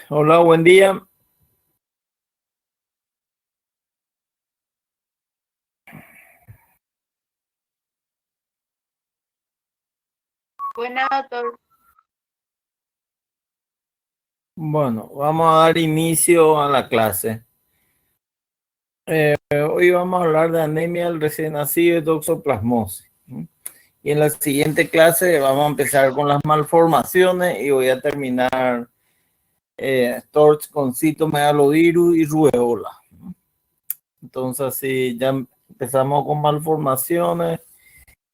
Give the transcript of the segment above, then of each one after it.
Hola, buen día. Buenas, doctor. Bueno, vamos a dar inicio a la clase. Hoy vamos a hablar de anemia del recién nacido y toxoplasmosis. Y en la siguiente clase vamos a empezar con las malformaciones y voy a terminar TORCH con citomegalovirus y rubeola. Entonces, así ya empezamos con malformaciones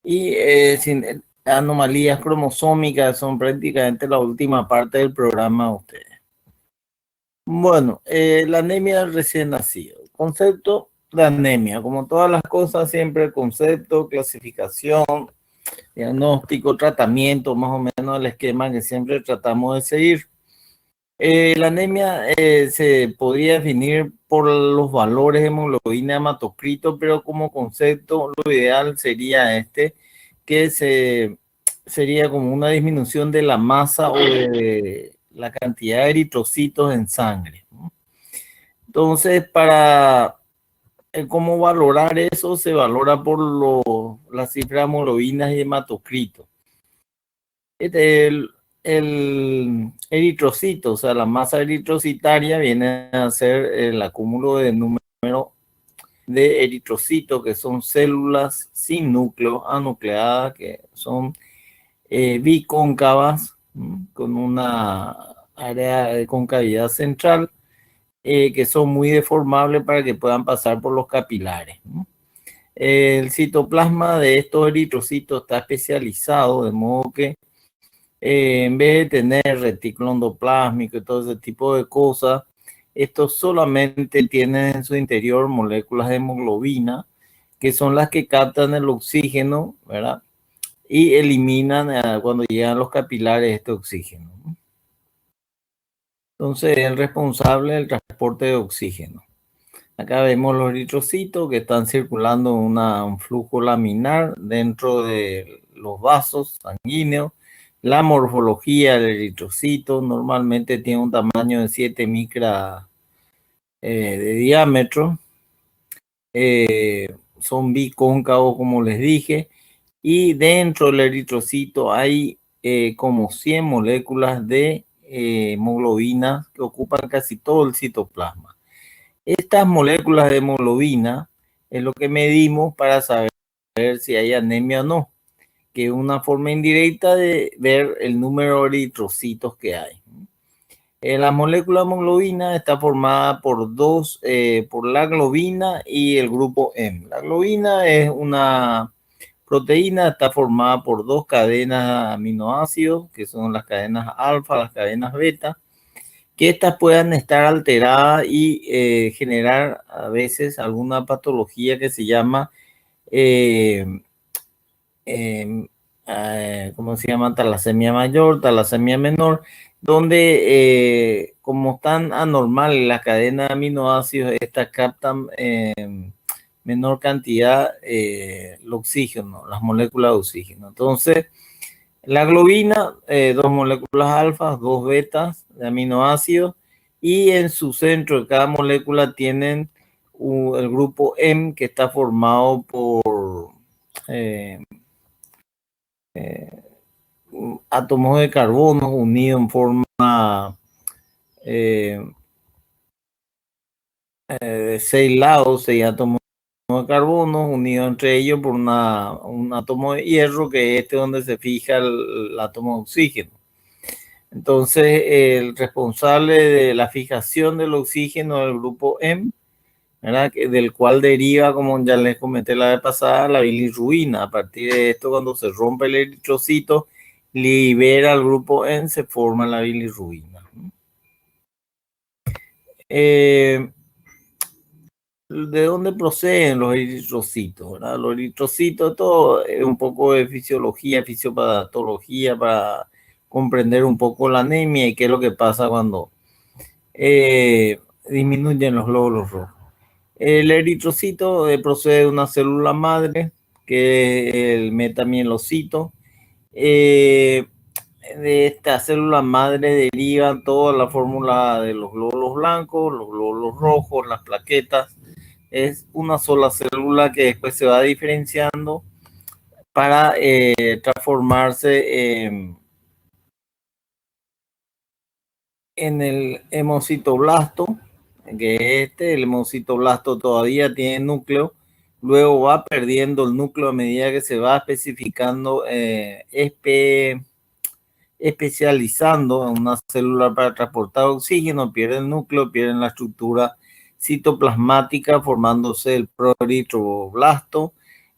y sin anomalías cromosómicas, son prácticamente la última parte del programa de ustedes. Bueno, la anemia del recién nacido. Concepto de anemia, como todas las cosas, siempre concepto, clasificación, diagnóstico, tratamiento, más o menos el esquema que siempre tratamos de seguir. La anemia se podría definir por los valores de hemoglobina, hematocrito, pero como concepto lo ideal sería que sería como una disminución de la masa o de la cantidad de eritrocitos en sangre. Entonces, para cómo valorar eso, se valora por las cifras hemoglobinas y hematocrito. El eritrocito, o sea, la masa eritrocitaria viene a ser el acúmulo de número de eritrocitos, que son células sin núcleo, anucleadas, que son bicóncavas, con una área de concavidad central, que son muy deformables para que puedan pasar por los capilares. El citoplasma de estos eritrocitos está especializado, de modo que en vez de tener retículo endoplásmico y todo ese tipo de cosas, estos solamente tienen en su interior moléculas de hemoglobina, que son las que captan el oxígeno, ¿verdad? Y eliminan cuando llegan los capilares este oxígeno. Entonces, es el responsable del transporte de oxígeno. Acá vemos los eritrocitos que están circulando un flujo laminar dentro de los vasos sanguíneos. La morfología del eritrocito normalmente tiene un tamaño de 7 micras de diámetro. Son bicóncavos, como les dije. Y dentro del eritrocito hay como 100 moléculas de hemoglobina que ocupan casi todo el citoplasma. Estas moléculas de hemoglobina es lo que medimos para saber si hay anemia o no, que es una forma indirecta de ver el número de eritrocitos que hay. La molécula de hemoglobina está formada por por la globina y el grupo M. La globina es una proteína, está formada por dos cadenas de aminoácidos, que son las cadenas alfa, las cadenas beta, que estas puedan estar alteradas y generar a veces alguna patología que se llama, eh, ¿cómo se llama? Talasemia mayor, talasemia menor, donde como están anormales las cadenas de aminoácidos, estas captan menor cantidad el oxígeno, las moléculas de oxígeno. Entonces, la globina, dos moléculas alfa, dos betas de aminoácidos, y en su centro de cada molécula tienen el grupo M, que está formado por eh, átomos de carbono unidos en forma eh, de 6 lados, 6 átomos de carbono unidos entre ellos por un átomo de hierro, que es donde se fija el átomo de oxígeno. Entonces, el responsable de la fijación del oxígeno del grupo M, ¿verdad? Del cual deriva, como ya les comenté la vez pasada, la bilirrubina. A partir de esto, cuando se rompe el eritrocito, libera el grupo M, se forma la bilirrubina. ¿De dónde proceden los eritrocitos? ¿Verdad? Los eritrocitos, todo es un poco de fisiología, fisiopatología, para comprender un poco la anemia y qué es lo que pasa cuando disminuyen los glóbulos rojos. El eritrocito procede de una célula madre, que es el metamielocito. De esta célula madre derivan toda la fórmula de los glóbulos blancos, los glóbulos rojos, las plaquetas. Es una sola célula que después se va diferenciando para transformarse en el hemocitoblasto, que el hemocitoblasto todavía tiene núcleo, luego va perdiendo el núcleo a medida que se va especificando, especializando en una célula para transportar oxígeno, pierde el núcleo, pierde la estructura citoplasmática, formándose el proeritroblasto,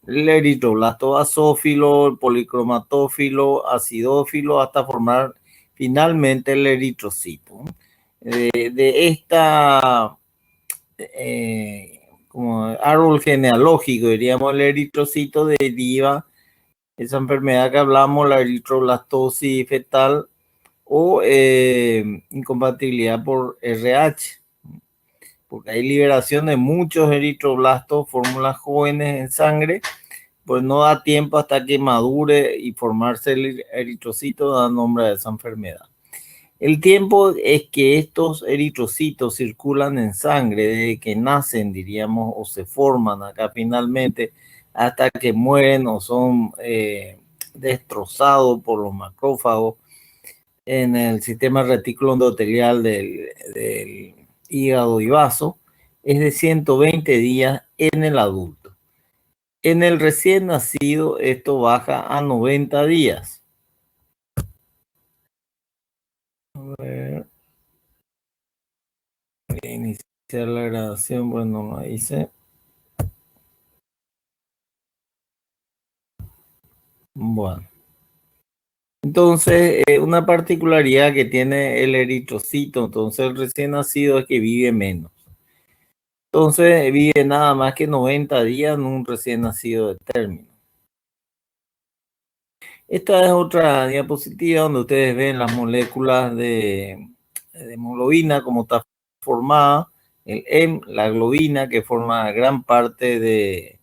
el eritroblasto basófilo, el policromatófilo, acidófilo, hasta formar finalmente el eritrocito. de esta como árbol genealógico, diríamos, el eritrocito deriva esa enfermedad que hablamos, la eritroblastosis fetal o incompatibilidad por RH, porque hay liberación de muchos eritroblastos, fórmulas jóvenes en sangre, pues no da tiempo hasta que madure y formarse el eritrocito, da nombre a esa enfermedad. El tiempo es que estos eritrocitos circulan en sangre desde que nacen, diríamos, o se forman acá finalmente, hasta que mueren o son destrozados por los macrófagos en el sistema retículo endotelial del hígado y vaso, es de 120 días en el adulto. En el recién nacido esto baja a 90 días. A ver. Voy a iniciar la grabación, bueno, no la hice. Bueno. Entonces, una particularidad que tiene el eritrocito, entonces el recién nacido, es que vive menos. Entonces, vive nada más que 90 días en un recién nacido de término. Esta es otra diapositiva donde ustedes ven las moléculas de hemoglobina, cómo está formada, el M, la globina, que forma gran parte de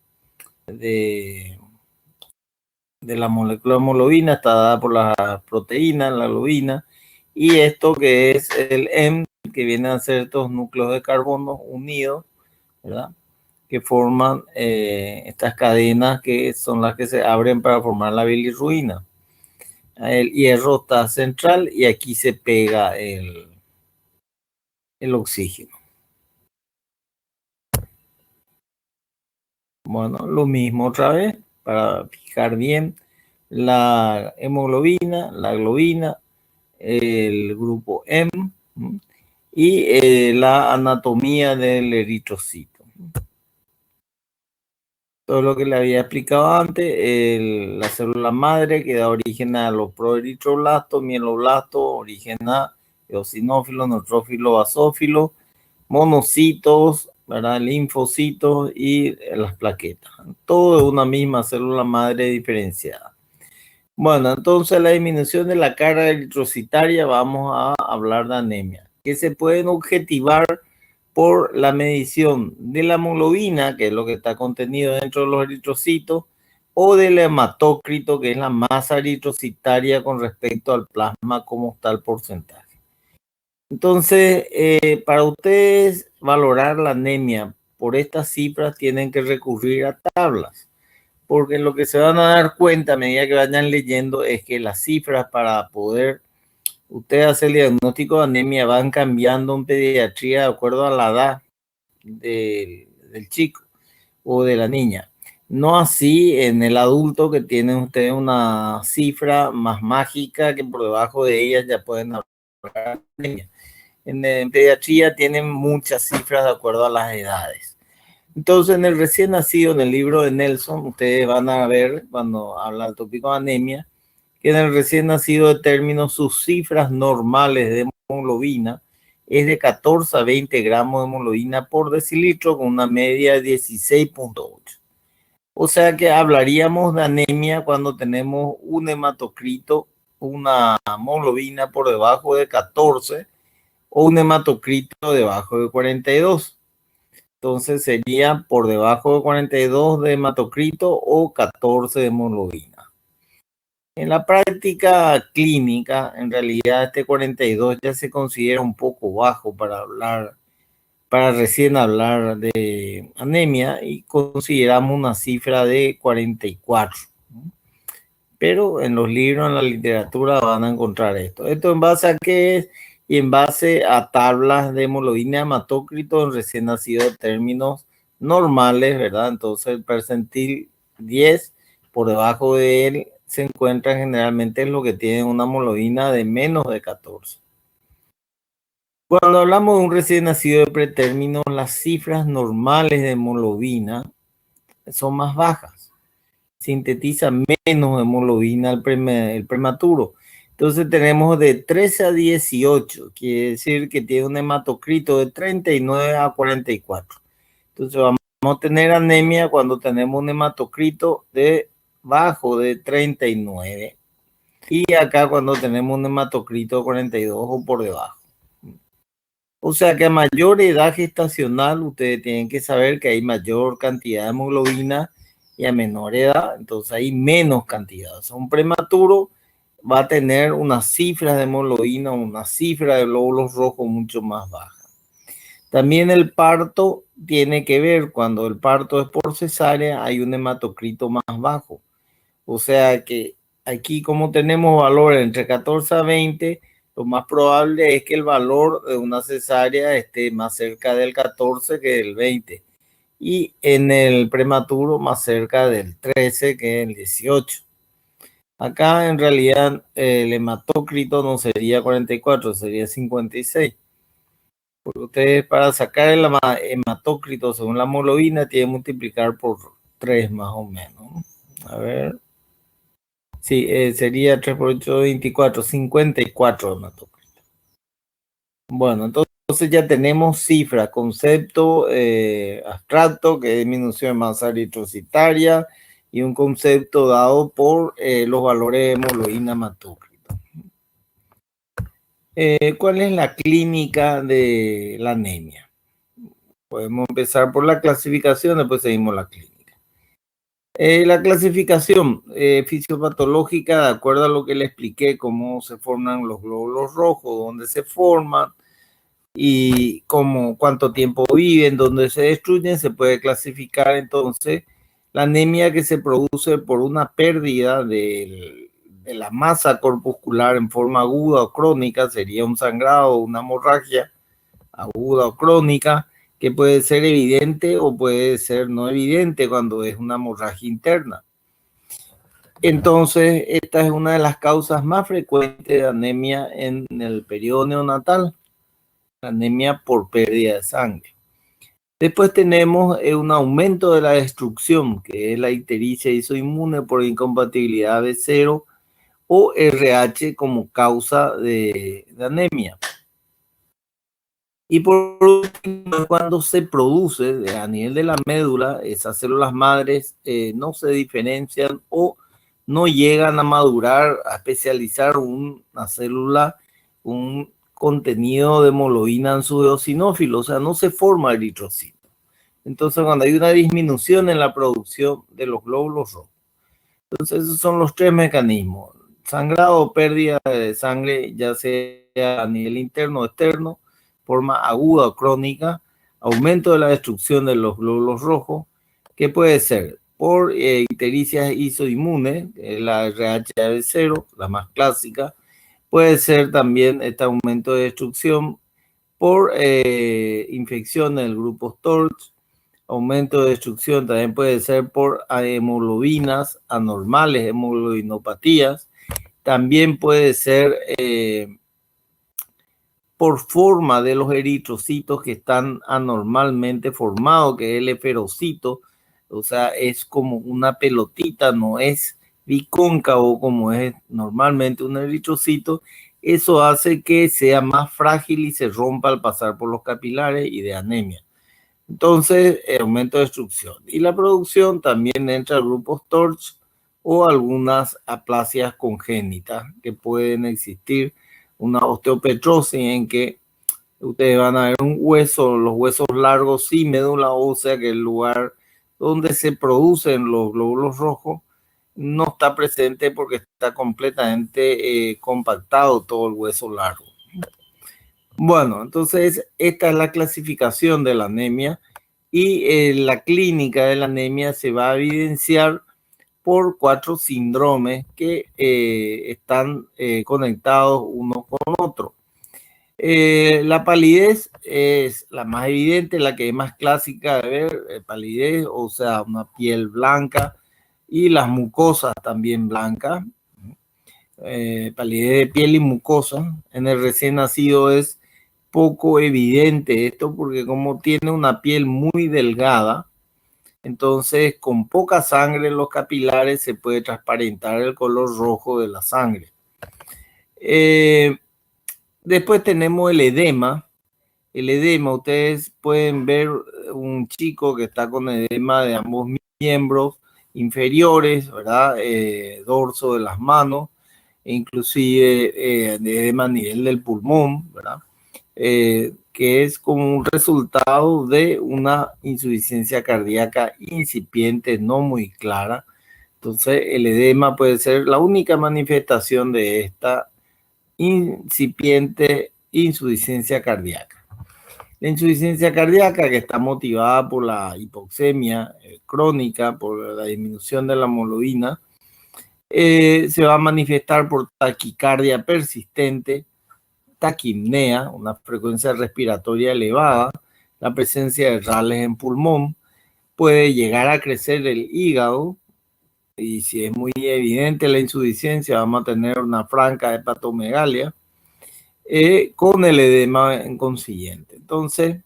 la molécula de hemoglobina, está dada por la proteína, la globina, y esto que es el M, que vienen a ser estos núcleos de carbono unidos, ¿verdad? Que forman estas cadenas que son las que se abren para formar la bilirruina. El hierro está central y aquí se pega el oxígeno. Bueno, lo mismo otra vez para fijar bien la hemoglobina, la globina, el grupo M y la anatomía del eritrocito. Todo lo que le había explicado antes, la célula madre que da origen a los proeritroblastos, mieloblastos, origen a eosinófilos, neutrófilos, basófilos, monocitos, ¿verdad? Linfocitos y las plaquetas. Todo es una misma célula madre diferenciada. Bueno, entonces la disminución de la carga eritrocitaria, vamos a hablar de anemia, que se pueden objetivar por la medición de la hemoglobina, que es lo que está contenido dentro de los eritrocitos, o del hematócrito, que es la masa eritrocitaria con respecto al plasma, como está el porcentaje. Entonces, para ustedes valorar la anemia por estas cifras, tienen que recurrir a tablas, porque lo que se van a dar cuenta a medida que vayan leyendo es que las cifras para poder ustedes hacer el diagnóstico de anemia van cambiando en pediatría de acuerdo a la edad del chico o de la niña. No así en el adulto, que tienen ustedes una cifra más mágica que por debajo de ella ya pueden hablar de anemia. En pediatría tienen muchas cifras de acuerdo a las edades. Entonces, en el recién nacido, en el libro de Nelson, ustedes van a ver, cuando habla del tópico de anemia, que en el recién nacido de término, sus cifras normales de hemoglobina es de 14 a 20 gramos de hemoglobina por decilitro, con una media de 16.8. O sea que hablaríamos de anemia cuando tenemos un hematocrito, una hemoglobina por debajo de 14 o un hematocrito debajo de 42. Entonces sería por debajo de 42 de hematocrito o 14 de hemoglobina. En la práctica clínica, en realidad este 42 ya se considera un poco bajo para recién hablar de anemia, y consideramos una cifra de 44. Pero en los libros, en la literatura van a encontrar esto. ¿Esto en base a qué es? Y en base a tablas de hemoglobina, hematócrito en recién nacido de términos normales, ¿verdad? Entonces el percentil 10, por debajo de él se encuentra generalmente lo que tiene una hemoglobina de menos de 14. Cuando hablamos de un recién nacido de pretérmino, las cifras normales de hemoglobina son más bajas. Sintetiza menos hemoglobina el prematuro. Entonces tenemos de 13 a 18, quiere decir que tiene un hematocrito de 39 a 44. Entonces vamos a tener anemia cuando tenemos un hematocrito de bajo de 39. Y acá cuando tenemos un hematocrito de 42 o por debajo. O sea que a mayor edad gestacional, ustedes tienen que saber que hay mayor cantidad de hemoglobina y a menor edad, entonces hay menos cantidad. O sea, un prematuro va a tener unas cifras de hemoglobina, una cifra de glóbulos rojos mucho más baja. También el parto tiene que ver, cuando el parto es por cesárea, hay un hematocrito más bajo. O sea que aquí como tenemos valores entre 14 a 20, lo más probable es que el valor de una cesárea esté más cerca del 14 que del 20. Y en el prematuro más cerca del 13 que del 18. Acá en realidad el hematócrito no sería 44, sería 56. Porque ustedes para sacar el hematócrito según la hemoglobina tienen que multiplicar por 3 más o menos. A ver. Sí, sería 3 por 8, 24, 54 hematócrito. Bueno, entonces ya tenemos cifra, concepto abstracto, que es disminución de masa eritrocitaria, y un concepto dado por los valores de hemoglobina hematócrito. ¿Cuál es la clínica de la anemia? Podemos empezar por la clasificación, después seguimos la clínica. La clasificación fisiopatológica, de acuerdo a lo que le expliqué, cómo se forman los glóbulos rojos, dónde se forman y cuánto tiempo viven, dónde se destruyen, se puede clasificar entonces la anemia que se produce por una pérdida de la masa corpuscular en forma aguda o crónica, sería un sangrado o una hemorragia aguda o crónica, que puede ser evidente o puede ser no evidente cuando es una hemorragia interna. Entonces, esta es una de las causas más frecuentes de anemia en el periodo neonatal, anemia por pérdida de sangre. Después tenemos un aumento de la destrucción, que es la ictericia isoinmune por incompatibilidad B0 o RH como causa de anemia. Y por último, cuando se produce a nivel de la médula, esas células madres no se diferencian o no llegan a madurar, a especializar una célula, un contenido de hemoglobina en su eosinófilo, o sea, no se forma eritrocito. Entonces, cuando hay una disminución en la producción de los glóbulos rojos. Entonces, esos son los tres mecanismos. Sangrado o pérdida de sangre, ya sea a nivel interno o externo, forma aguda o crónica, aumento de la destrucción de los glóbulos rojos, que puede ser por ictericia isoinmune, la RH0, la más clásica, puede ser también este aumento de destrucción por infección del grupo TORCH, aumento de destrucción también puede ser por hemoglobinas anormales, hemoglobinopatías, también puede ser por forma de los eritrocitos que están anormalmente formados, que es el esferocito, o sea, es como una pelotita, no es bicóncavo como es normalmente un eritrocito. Eso hace que sea más frágil y se rompa al pasar por los capilares y de anemia. Entonces, aumento de destrucción. Y la producción también entra al grupo TORCH o algunas aplasias congénitas que pueden existir, una osteopetrosis en que ustedes van a ver un hueso, los huesos largos sin médula ósea, que es el lugar donde se producen los glóbulos rojos, no está presente porque está completamente compactado todo el hueso largo. Bueno, entonces esta es la clasificación de la anemia y la clínica de la anemia se va a evidenciar por 4 síndromes que están conectados uno con otro. La palidez es la más evidente, la que es más clásica de ver, palidez, o sea, una piel blanca y las mucosas también blancas. Palidez de piel y mucosa en el recién nacido es poco evidente esto porque como tiene una piel muy delgada, entonces con poca sangre en los capilares se puede transparentar el color rojo de la sangre. Después tenemos el edema. El edema, ustedes pueden ver un chico que está con edema de ambos miembros inferiores, ¿verdad? Dorso de las manos, e inclusive edema a nivel del pulmón, ¿verdad? Que es como un resultado de una insuficiencia cardíaca incipiente, no muy clara. Entonces, el edema puede ser la única manifestación de esta incipiente insuficiencia cardíaca. La insuficiencia cardíaca, que está motivada por la hipoxemia crónica, por la disminución de la hemoglobina, se va a manifestar por taquicardia persistente, taquipnea, una frecuencia respiratoria elevada, la presencia de rales en pulmón, puede llegar a crecer el hígado, y si es muy evidente la insuficiencia, vamos a tener una franca hepatomegalia, con el edema en consiguiente. Entonces,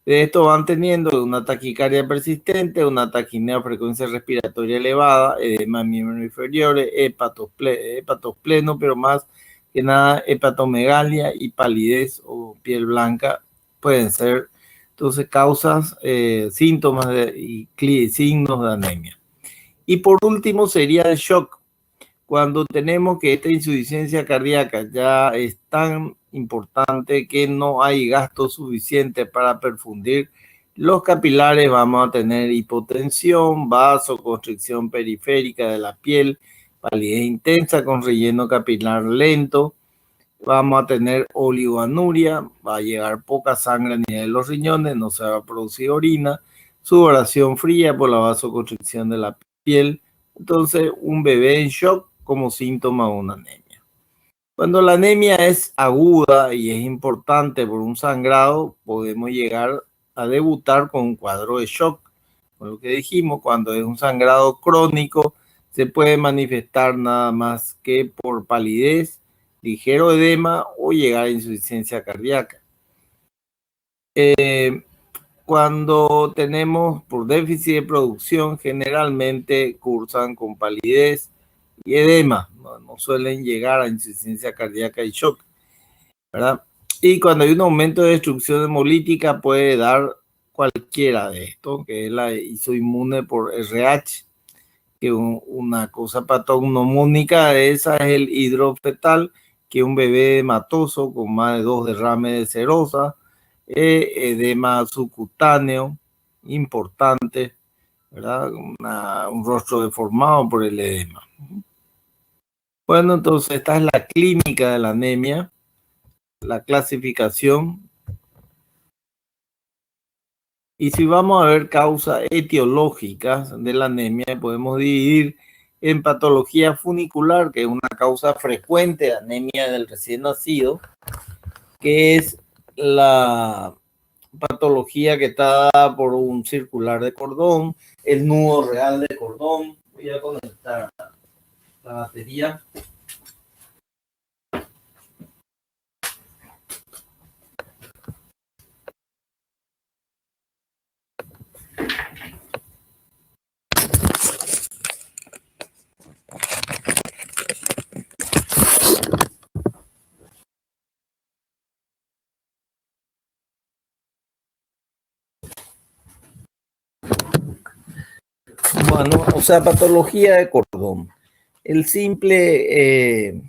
de esto van teniendo una taquicardia persistente, una taquipnea a frecuencia respiratoria elevada, edema en miembros inferiores, hepatos plenos, pero más que nada hepatomegalia y palidez o piel blanca pueden ser entonces causas, síntomas y signos de anemia. Y por último sería el shock. Cuando tenemos que esta insuficiencia cardíaca ya es tan importante que no hay gasto suficiente para perfundir los capilares, vamos a tener hipotensión, vasoconstricción periférica de la piel, palidez intensa con relleno capilar lento, vamos a tener oligoanuria, va a llegar poca sangre a nivel de los riñones, no se va a producir orina, sudoración fría por la vasoconstricción de la piel. Entonces, un bebé en shock como síntoma de una anemia. Cuando la anemia es aguda y es importante por un sangrado, podemos llegar a debutar con un cuadro de shock. Con lo que dijimos, cuando es un sangrado crónico, se puede manifestar nada más que por palidez, ligero edema o llegar a insuficiencia cardíaca. Cuando tenemos por déficit de producción, generalmente cursan con palidez y edema, no suelen llegar a insuficiencia cardíaca y shock, ¿verdad? Y cuando hay un aumento de destrucción hemolítica puede dar cualquiera de estos, que es la isoinmune por RH, que una cosa patognomónica de esa es el hidrofetal, que es un bebé hematoso con más de 2 derrames de serosa, edema subcutáneo importante, ¿verdad? Un rostro deformado por el edema. Bueno, entonces esta es la clínica de la anemia, la clasificación. Y si vamos a ver causas etiológicas de la anemia, podemos dividir en patología funicular, que es una causa frecuente de anemia del recién nacido, que es la patología que está dada por un circular de cordón, el nudo real de cordón. Voy a conectar la batería. Bueno, o sea, patología de cordón. El simple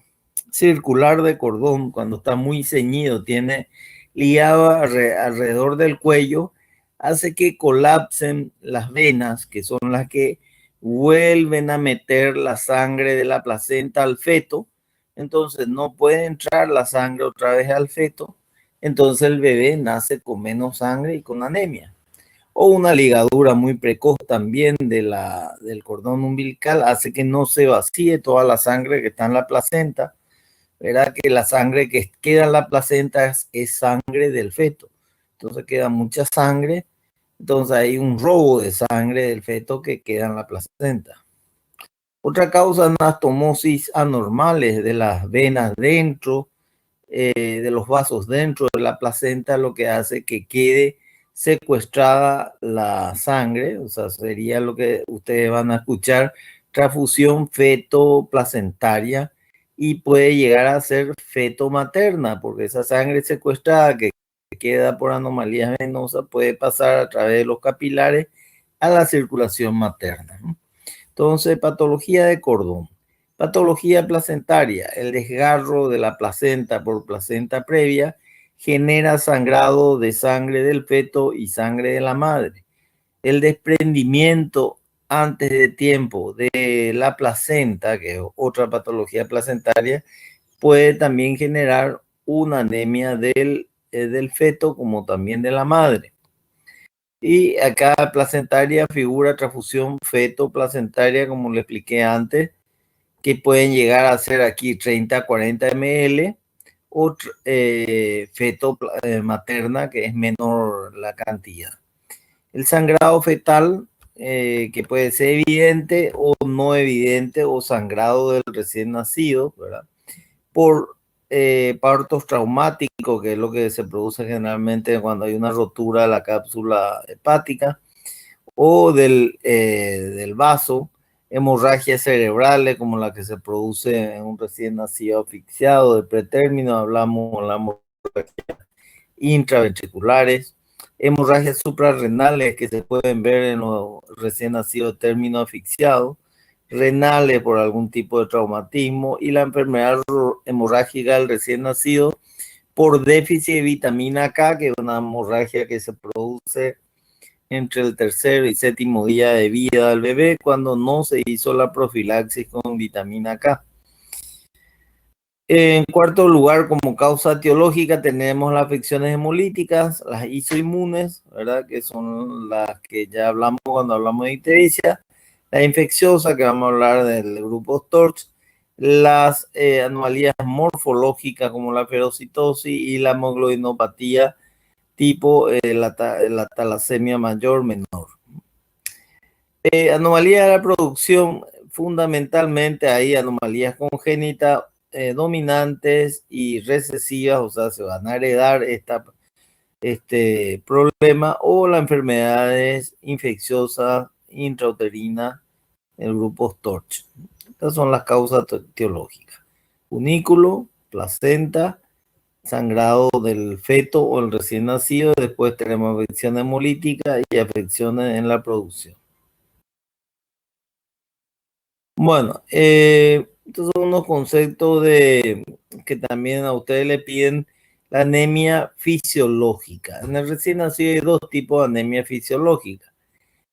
circular de cordón, cuando está muy ceñido, tiene ligado alrededor del cuello, hace que colapsen las venas, que son las que vuelven a meter la sangre de la placenta al feto. Entonces no puede entrar la sangre otra vez al feto. Entonces el bebé nace con menos sangre y con anemia. O una ligadura muy precoz también del cordón umbilical hace que no se vacíe toda la sangre que está en la placenta. Verá que la sangre que queda en la placenta es sangre del feto. Entonces queda mucha sangre. Entonces hay un robo de sangre del feto que queda en la placenta. Otra causa es anastomosis anormales de las venas dentro, de los vasos dentro de la placenta, lo que hace que quede secuestrada la sangre, o sea, sería lo que ustedes van a escuchar, transfusión feto-placentaria, y puede llegar a ser feto-materna, porque esa sangre secuestrada que queda por anomalías venosas puede pasar a través de los capilares a la circulación materna. Entonces, patología de cordón. Patología placentaria. El desgarro de la placenta por placenta previa genera sangrado de sangre del feto y sangre de la madre. El desprendimiento antes de tiempo de la placenta, que es otra patología placentaria, puede también generar una anemia del feto como también de la madre. Y acá placentaria figura transfusión feto-placentaria, como le expliqué antes, que pueden llegar a ser aquí 30 a 40 ml, o feto materna, que es menor la cantidad. El sangrado fetal, que puede ser evidente o no evidente, o sangrado del recién nacido, ¿verdad? Por partos traumáticos, que es lo que se produce generalmente cuando hay una rotura de la cápsula hepática, o del vaso, hemorragias cerebrales como la que se produce en un recién nacido asfixiado de pretérmino, hablamos de la hemorragia intraventriculares, hemorragias suprarrenales que se pueden ver en los recién nacidos de término asfixiado, renales por algún tipo de traumatismo, y la enfermedad hemorrágica del recién nacido por déficit de vitamina K, que es una hemorragia que se produce entre el tercer y séptimo día de vida del bebé cuando no se hizo la profilaxis con vitamina K. En cuarto lugar, como causa etiológica, tenemos las afecciones hemolíticas, las isoinmunes, ¿verdad? Que son las que ya hablamos cuando hablamos de ictericia, la infecciosa, que vamos a hablar del grupo TORCH, las anomalías morfológicas como la ferocitosis y la hemoglobinopatía tipo la talasemia mayor menor. Anomalías de la producción, fundamentalmente hay anomalías congénitas dominantes y recesivas, o sea, se van a heredar este problema, o las enfermedades infecciosas intrauterinas, el grupo TORCH. Estas son las causas teológicas: unículo, placenta, sangrado del feto o el recién nacido. Después tenemos afecciones hemolíticas y afecciones en la producción. Bueno, estos son unos conceptos que también a ustedes le piden: la anemia fisiológica. En el recién nacido hay dos tipos de anemia fisiológica: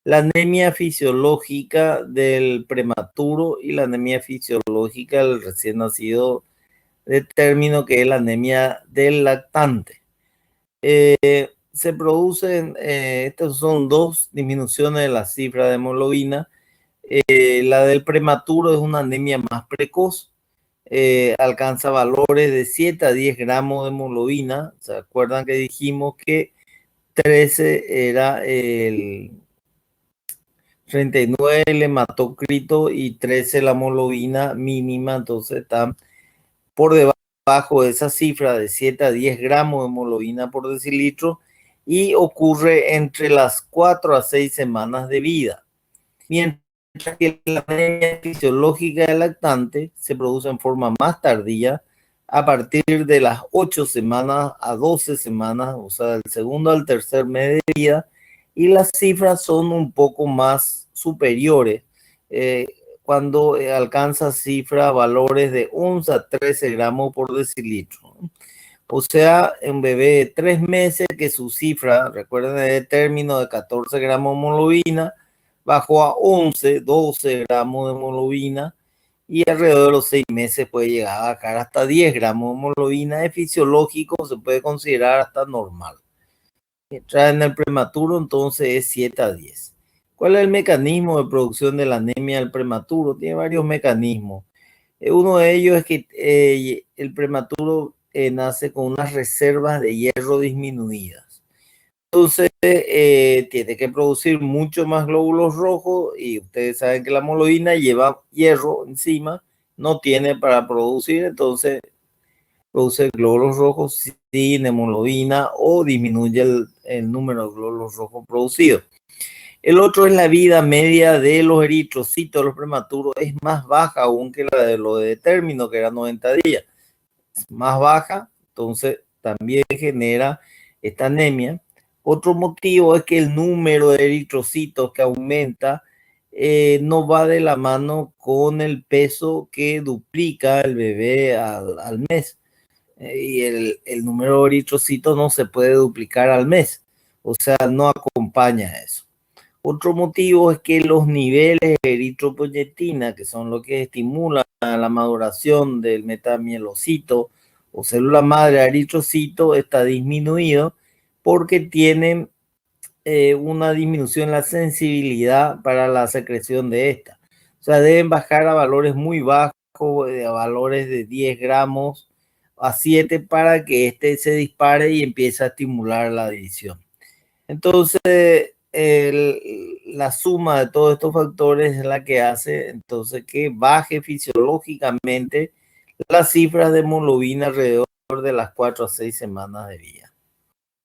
la anemia fisiológica del prematuro y la anemia fisiológica del recién nacido de término, que es la anemia del lactante. Se producen, estas son dos disminuciones de la cifra de hemoglobina. La del prematuro es una anemia más precoz, alcanza valores de 7 a 10 gramos de hemoglobina. ¿Se acuerdan que dijimos que 13 era el 39 el hematócrito y 13 la hemoglobina mínima? Entonces están por debajo de esa cifra de 7 a 10 gramos de hemoglobina por decilitro, y ocurre entre las 4 a 6 semanas de vida. Mientras que la anemia fisiológica del lactante se produce en forma más tardía, a partir de las 8 semanas a 12 semanas, o sea, del segundo al tercer mes de vida, y las cifras son un poco más superiores, cuando alcanza cifras, valores de 11 a 13 gramos por decilitro. O sea, un bebé de 3 meses que su cifra, recuerden, de término de 14 gramos de hemoglobina, bajó a 11, 12 gramos de hemoglobina, y alrededor de los 6 meses puede llegar a bajar hasta 10 gramos de hemoglobina. Es fisiológico, se puede considerar hasta normal. Mientras en el prematuro, entonces, es 7 a 10. ¿Cuál es el mecanismo de producción de la anemia del prematuro? Tiene varios mecanismos. Uno de ellos es que el prematuro nace con unas reservas de hierro disminuidas. Entonces, tiene que producir mucho más glóbulos rojos, y ustedes saben que la hemoglobina lleva hierro encima, no tiene para producir, entonces produce glóbulos rojos sin hemoglobina, o disminuye el número de glóbulos rojos producidos. El otro es la vida media de los eritrocitos, los prematuros, es más baja aún que la de lo de término, que era 90 días. Es más baja, entonces también genera esta anemia. Otro motivo es que el número de eritrocitos que aumenta no va de la mano con el peso que duplica el bebé al mes. Y el número de eritrocitos no se puede duplicar al mes, o sea, no acompaña eso. Otro motivo es que los niveles de eritropoyetina, que son los que estimulan la maduración del metamielocito o célula madre eritrocito, está disminuido porque tienen una disminución en la sensibilidad para la secreción de esta. O sea, deben bajar a valores muy bajos, a valores de 10 gramos a 7 para que este se dispare y empiece a estimular la división. Entonces, la suma de todos estos factores es la que hace entonces que baje fisiológicamente las cifras de hemoglobina alrededor de las 4 a 6 semanas de vida.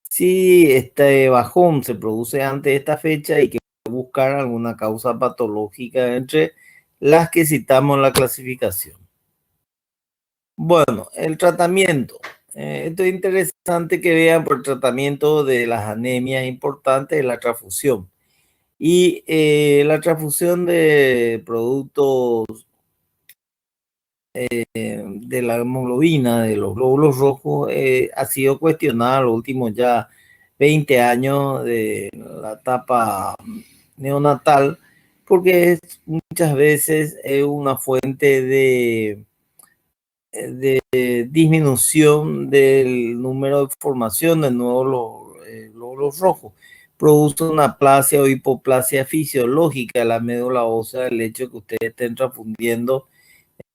Si este bajón se produce antes de esta fecha, hay que buscar alguna causa patológica entre las que citamos en la clasificación. Bueno, el tratamiento. Esto es interesante que vean por el tratamiento de las anemias importantes de la transfusión. Y la transfusión de productos de la hemoglobina, de los glóbulos rojos, ha sido cuestionada los últimos ya 20 años de la etapa neonatal, porque muchas veces es una fuente de disminución del número de formación de nuevos glóbulos rojos. Produce una aplasia o hipoplasia fisiológica de la médula ósea, el hecho de que ustedes estén transfundiendo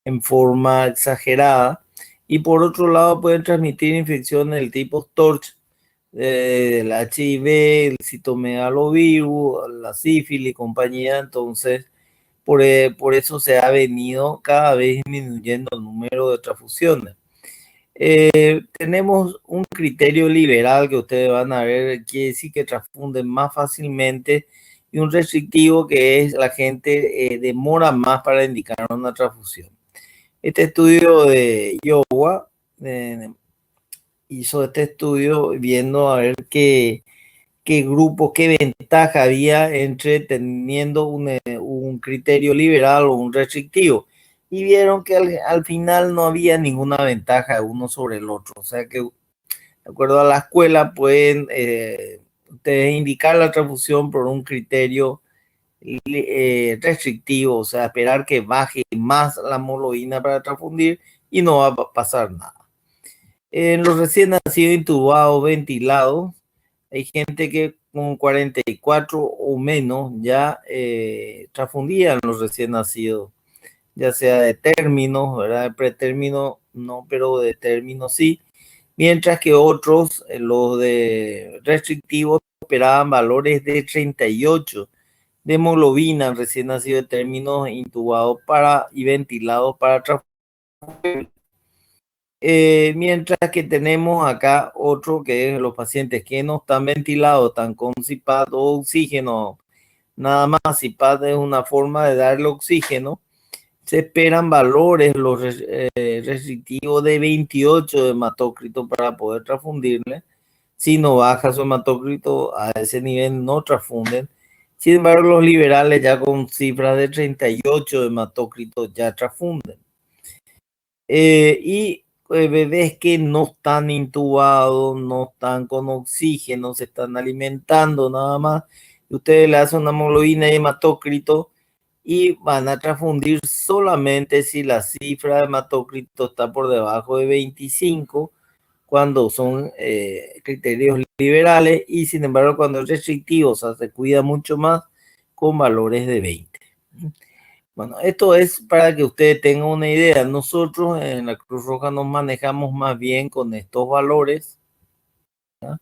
en forma exagerada. Y por otro lado, pueden transmitir infecciones del tipo TORCH, el HIV, el citomegalovirus, la sífilis y compañía. Entonces, por eso se ha venido cada vez disminuyendo el número de transfusiones. Tenemos un criterio liberal que ustedes van a ver, quiere decir que transfunden más fácilmente, y un restrictivo que es la gente demora más para indicar una transfusión. Este estudio de Iowa hizo este estudio viendo a ver qué grupo, qué ventaja había entre teniendo un criterio liberal o un restrictivo. Y vieron que al final no había ninguna ventaja de uno sobre el otro. O sea que, de acuerdo a la escuela, pueden ustedes indicar la transfusión por un criterio restrictivo, o sea, esperar que baje más la hemoglobina para transfundir y no va a pasar nada. En los recién nacidos intubados, ventilados, hay gente que con 44 o menos ya transfundían los recién nacidos, ya sea de términos, ¿verdad? De pretérmino no, pero de término sí. Mientras que otros, los de restrictivos, esperaban valores de 38 de hemoglobina recién nacido de términos intubados y ventilados para transfundir. Mientras que tenemos acá otro que es los pacientes que no están ventilados, están con CPAP o oxígeno, nada más. CPAP es una forma de darle oxígeno. Se esperan valores los restrictivos de 28 de hematócrito para poder transfundirle. Si no baja su hematócrito a ese nivel, no transfunden. Sin embargo, los liberales ya con cifras de 38 de hematócrito ya transfunden. Y bebés que no están intubados, no están con oxígeno, se están alimentando nada más, y ustedes le hacen una hemoglobina y hematócrito y van a transfundir solamente si la cifra de hematócrito está por debajo de 25, cuando son criterios liberales, y sin embargo cuando es restrictivo, o sea, se cuida mucho más con valores de 20. Bueno, esto es para que ustedes tengan una idea. Nosotros en la Cruz Roja nos manejamos más bien con estos valores, ¿ya?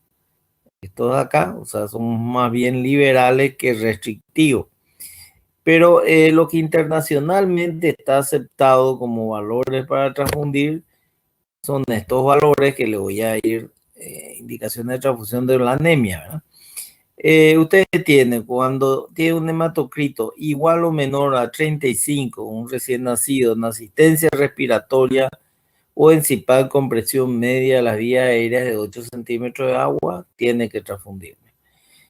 Estos de acá, o sea, somos más bien liberales que restrictivos. Pero lo que internacionalmente está aceptado como valores para transfundir son estos valores que le voy a ir, indicaciones de transfusión de la anemia, ¿verdad? Ustedes tienen, cuando tiene un hematocrito igual o menor a 35, un recién nacido en asistencia respiratoria o en CIPAD con presión media de las vías aéreas de 8 centímetros de agua, tiene que transfundir.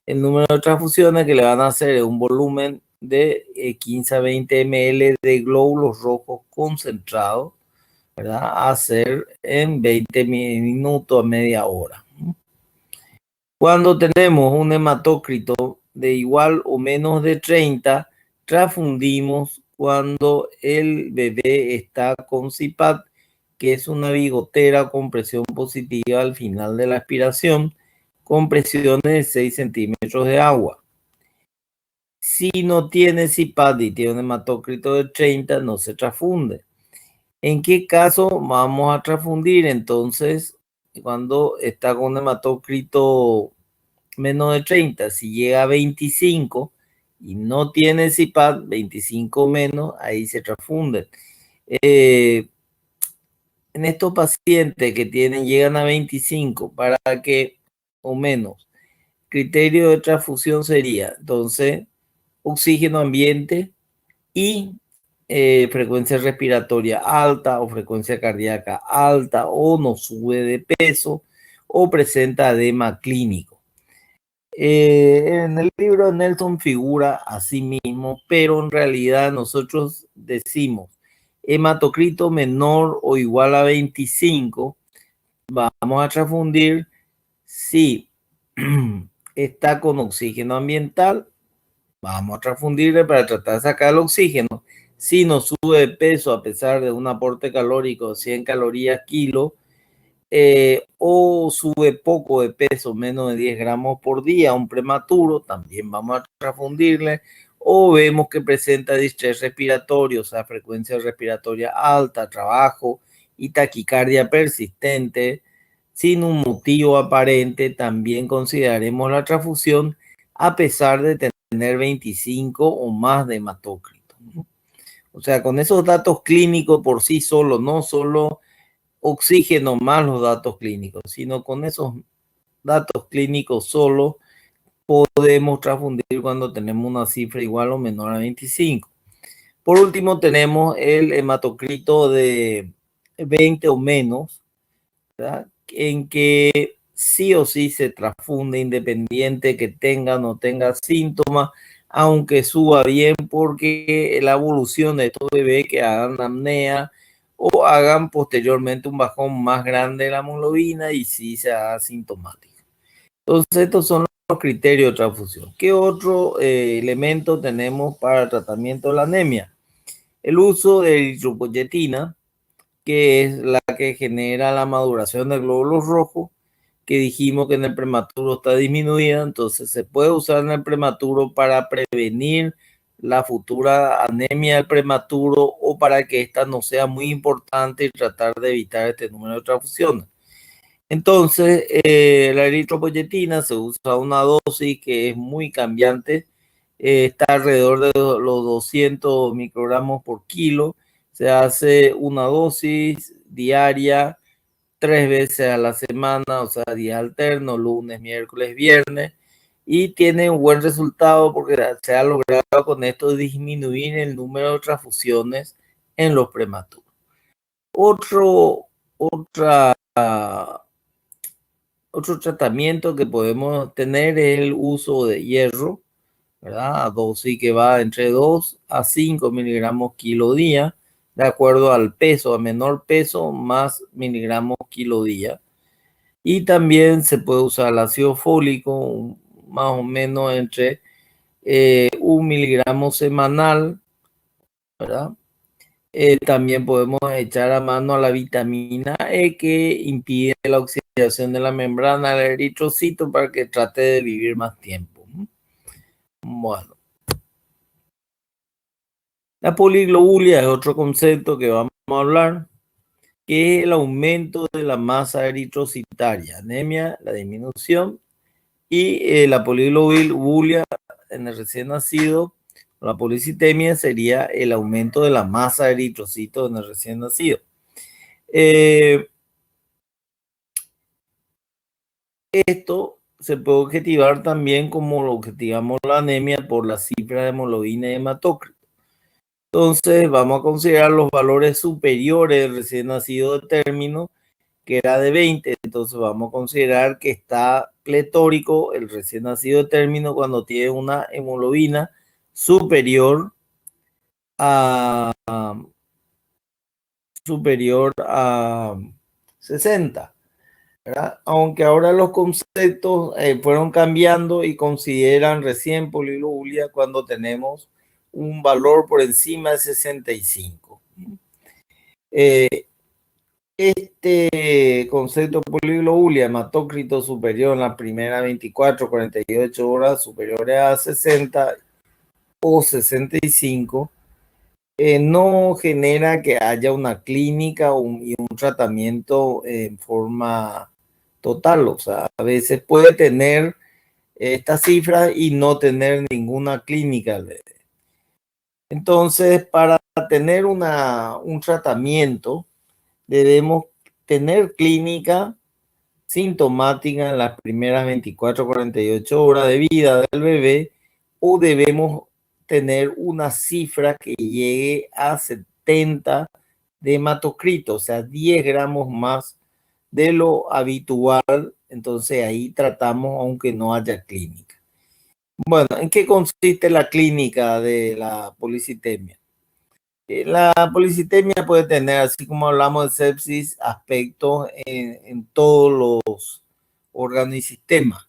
El número de transfusiones que le van a hacer es un volumen de 15 a 20 ml de glóbulos rojos concentrados, ¿verdad? A hacer en 20 minutos a media hora. Cuando tenemos un hematócrito de igual o menos de 30, transfundimos cuando el bebé está con CIPAT, que es una bigotera con presión positiva al final de la aspiración, con presiones de 6 centímetros de agua. Si no tiene CIPAT y tiene un hematócrito de 30, no se transfunde. ¿En qué caso vamos a transfundir? Entonces, cuando está con un hematócrito menos de 30, si llega a 25 y no tiene CIPAT, 25 menos, ahí se transfunden. En estos pacientes que llegan a 25 para que o menos, criterio de transfusión sería, entonces, oxígeno ambiente y frecuencia respiratoria alta o frecuencia cardíaca alta o no sube de peso o presenta edema clínico. En el libro Nelson figura así mismo, pero en realidad nosotros decimos hematocrito menor o igual a 25, vamos a transfundir si está con oxígeno ambiental, vamos a transfundirle para tratar de sacar el oxígeno. Si no sube de peso a pesar de un aporte calórico de 100 calorías kilo, o sube poco de peso, menos de 10 gramos por día, un prematuro, también vamos a transfundirle. O vemos que presenta distrés respiratorio, o sea, frecuencia respiratoria alta, trabajo y taquicardia persistente, sin un motivo aparente, también consideraremos la transfusión a pesar de tener 25 o más de hematócrito. O sea, con esos datos clínicos por sí solos, no solo oxígeno más los datos clínicos, sino con esos datos clínicos solo podemos transfundir cuando tenemos una cifra igual o menor a 25. Por último, tenemos el hematocrito de 20 o menos, ¿verdad? En que sí o sí se transfunde independiente que tenga o no tenga síntomas, aunque suba bien, porque la evolución de estos bebés que hagan apnea o hagan posteriormente un bajón más grande de la hemoglobina y sí sea asintomático. Entonces, estos son los criterios de transfusión. ¿Qué otro elemento tenemos para el tratamiento de la anemia? El uso de eritropoyetina, que es la que genera la maduración del glóbulo rojo, que dijimos que en el prematuro está disminuida, entonces se puede usar en el prematuro para prevenir la futura anemia del prematuro o para que esta no sea muy importante y tratar de evitar este número de transfusiones. Entonces, la eritropoyetina se usa a una dosis que es muy cambiante, está alrededor de los 200 microgramos por kilo. Se hace una dosis diaria 3 veces a la semana, o sea, días alternos, lunes, miércoles, viernes, y tiene un buen resultado porque se ha logrado con esto disminuir el número de transfusiones en los prematuros. Otro tratamiento que podemos tener es el uso de hierro, ¿verdad? A dosis que va entre 2 a 5 miligramos kilo día, de acuerdo al peso, a menor peso, más miligramos kilo día. Y también se puede usar el ácido fólico, más o menos entre 1 miligramo semanal, ¿verdad? También podemos echar a mano a la vitamina E, que impide la oxidación de la membrana del eritrocito para que trate de vivir más tiempo. Bueno, la poliglobulia es otro concepto que vamos a hablar, que es el aumento de la masa eritrocitaria, anemia, la disminución, y la poliglobulia en el recién nacido, la policitemia sería el aumento de la masa de eritrocitos en el recién nacido. Esto se puede objetivar también como lo objetivamos la anemia por la cifra de hemoglobina y hematócrito. Entonces vamos a considerar los valores superiores del recién nacido de término, que era de 20. Entonces vamos a considerar que está pletórico el recién nacido de término cuando tiene una hemoglobina superior a 60. ¿Verdad? Aunque ahora los conceptos fueron cambiando y consideran recién polilobulia cuando tenemos un valor por encima de 65. Este concepto de poliglobulia, hematócrito superior en las primeras 24, 48 horas superiores a 60 o 65, no genera que haya una clínica y un tratamiento en forma total. O sea, a veces puede tener esta cifra y no tener ninguna clínica. Entonces, para tener un tratamiento, debemos tener clínica sintomática en las primeras 24, 48 horas de vida del bebé, o debemos tener una cifra que llegue a 70 de hematocrito, o sea, 10 gramos más de lo habitual. Entonces ahí tratamos aunque no haya clínica. Bueno, ¿en qué consiste la clínica de la policitemia? La policitemia puede tener, así como hablamos de sepsis, aspectos en todos los órganos y sistemas.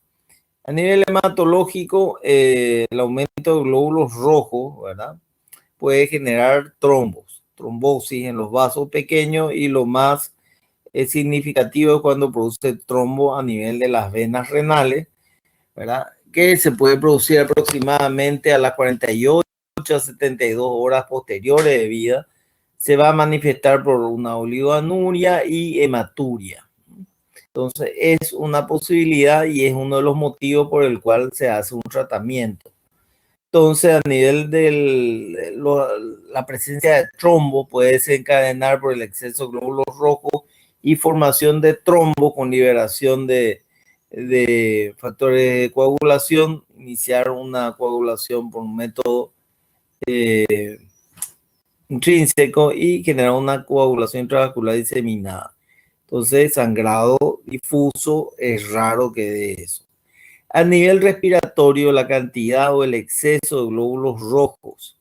A nivel hematológico, el aumento de glóbulos rojos, ¿verdad?, puede generar trombosis en los vasos pequeños, y lo más significativo es cuando produce trombo a nivel de las venas renales, ¿verdad?, que se puede producir aproximadamente a las 48 a 72 horas posteriores de vida. Se va a manifestar por una oligoanuria y hematuria. Entonces es una posibilidad y es uno de los motivos por el cual se hace un tratamiento. Entonces, a nivel de la presencia de trombo puede desencadenar por el exceso de glóbulos rojos y formación de trombo con liberación de factores de coagulación, iniciar una coagulación por un método intrínseco y generar una coagulación intravascular diseminada. Entonces, sangrado difuso es raro que dé eso. A nivel respiratorio, la cantidad o el exceso de glóbulos rojos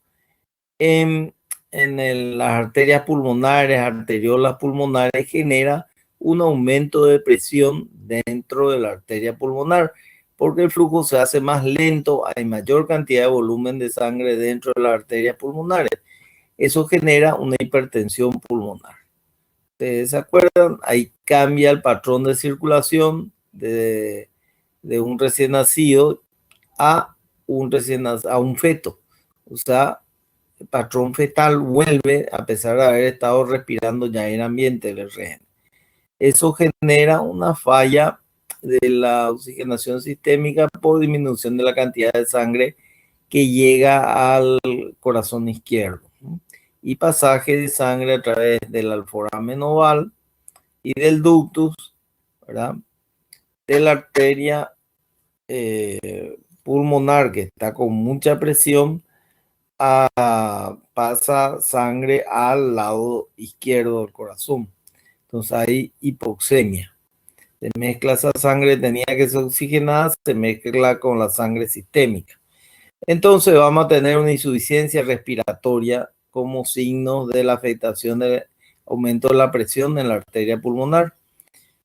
en las arterias pulmonares, arteriolas pulmonares, genera un aumento de presión dentro de la arteria pulmonar, porque el flujo se hace más lento, hay mayor cantidad de volumen de sangre dentro de las arterias pulmonares. Eso genera una hipertensión pulmonar. ¿Ustedes se acuerdan? Ahí cambia el patrón de circulación de un recién nacido a un feto. O sea, el patrón fetal vuelve a pesar de haber estado respirando ya en ambiente del RN. Eso genera una falla de la oxigenación sistémica por disminución de la cantidad de sangre que llega al corazón izquierdo, y pasaje de sangre a través del alforamen oval y del ductus, ¿verdad?, de la arteria pulmonar, que está con mucha presión, pasa sangre al lado izquierdo del corazón. Entonces hay hipoxemia. Se mezcla esa sangre, tenía que ser oxigenada, se mezcla con la sangre sistémica. Entonces vamos a tener una insuficiencia respiratoria como signo de la afectación del aumento de la presión en la arteria pulmonar.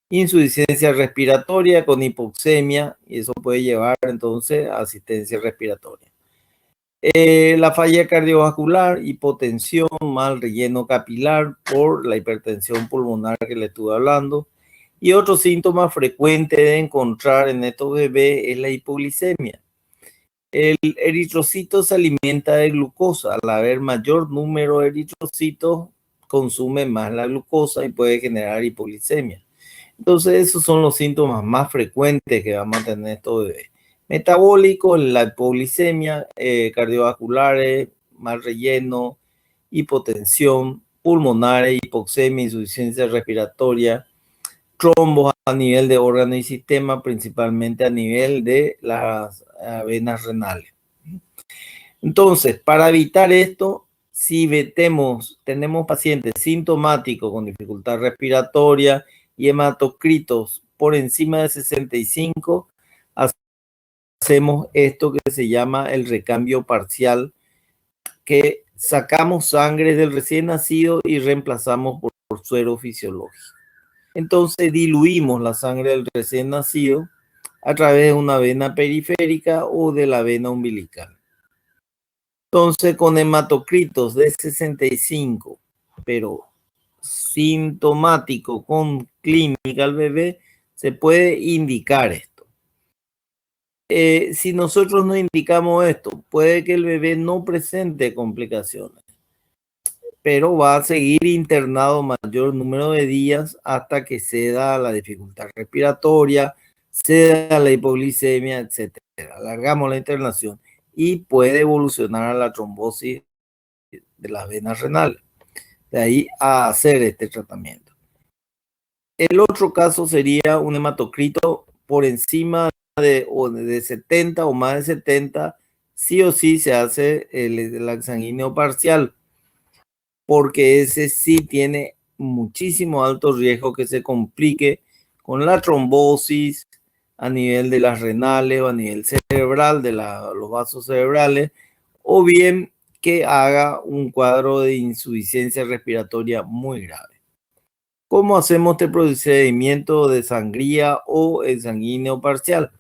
Insuficiencia respiratoria con hipoxemia, y eso puede llevar entonces a asistencia respiratoria. La falla cardiovascular, hipotensión, mal relleno capilar por la hipertensión pulmonar que le estuve hablando. Y otro síntoma frecuente de encontrar en estos bebés es la hipoglicemia. El eritrocito se alimenta de glucosa. Al haber mayor número de eritrocitos, consume más la glucosa y puede generar hipoglicemia. Entonces, esos son los síntomas más frecuentes que vamos a tener estos bebés. Metabólicos, la hipoglicemia, cardiovasculares, mal relleno, hipotensión, pulmonares, hipoxemia, insuficiencia respiratoria, trombos a nivel de órgano y sistema, principalmente a nivel de las venas renales. Entonces, para evitar esto, si tenemos pacientes sintomáticos con dificultad respiratoria y hematocritos por encima de 65, hacemos esto que se llama el recambio parcial, que sacamos sangre del recién nacido y reemplazamos por suero fisiológico. Entonces diluimos la sangre del recién nacido a través de una vena periférica o de la vena umbilical. Entonces, con hematocritos de 65, pero sintomático con clínica al bebé, se puede indicar esto. Si nosotros no indicamos esto, puede que el bebé no presente complicaciones, pero va a seguir internado mayor número de días hasta que ceda la dificultad respiratoria, ceda la hipoglicemia, etc. Alargamos la internación y puede evolucionar a la trombosis de las venas renales. De ahí a hacer este tratamiento. El otro caso sería un hematocrito por encima de 70 o más de 70, sí o sí se hace el exsanguíneo parcial, porque ese sí tiene muchísimo alto riesgo que se complique con la trombosis a nivel de las renales o a nivel cerebral, de los vasos cerebrales, o bien que haga un cuadro de insuficiencia respiratoria muy grave. ¿Cómo hacemos este procedimiento de sangría o exsanguíneo parcial?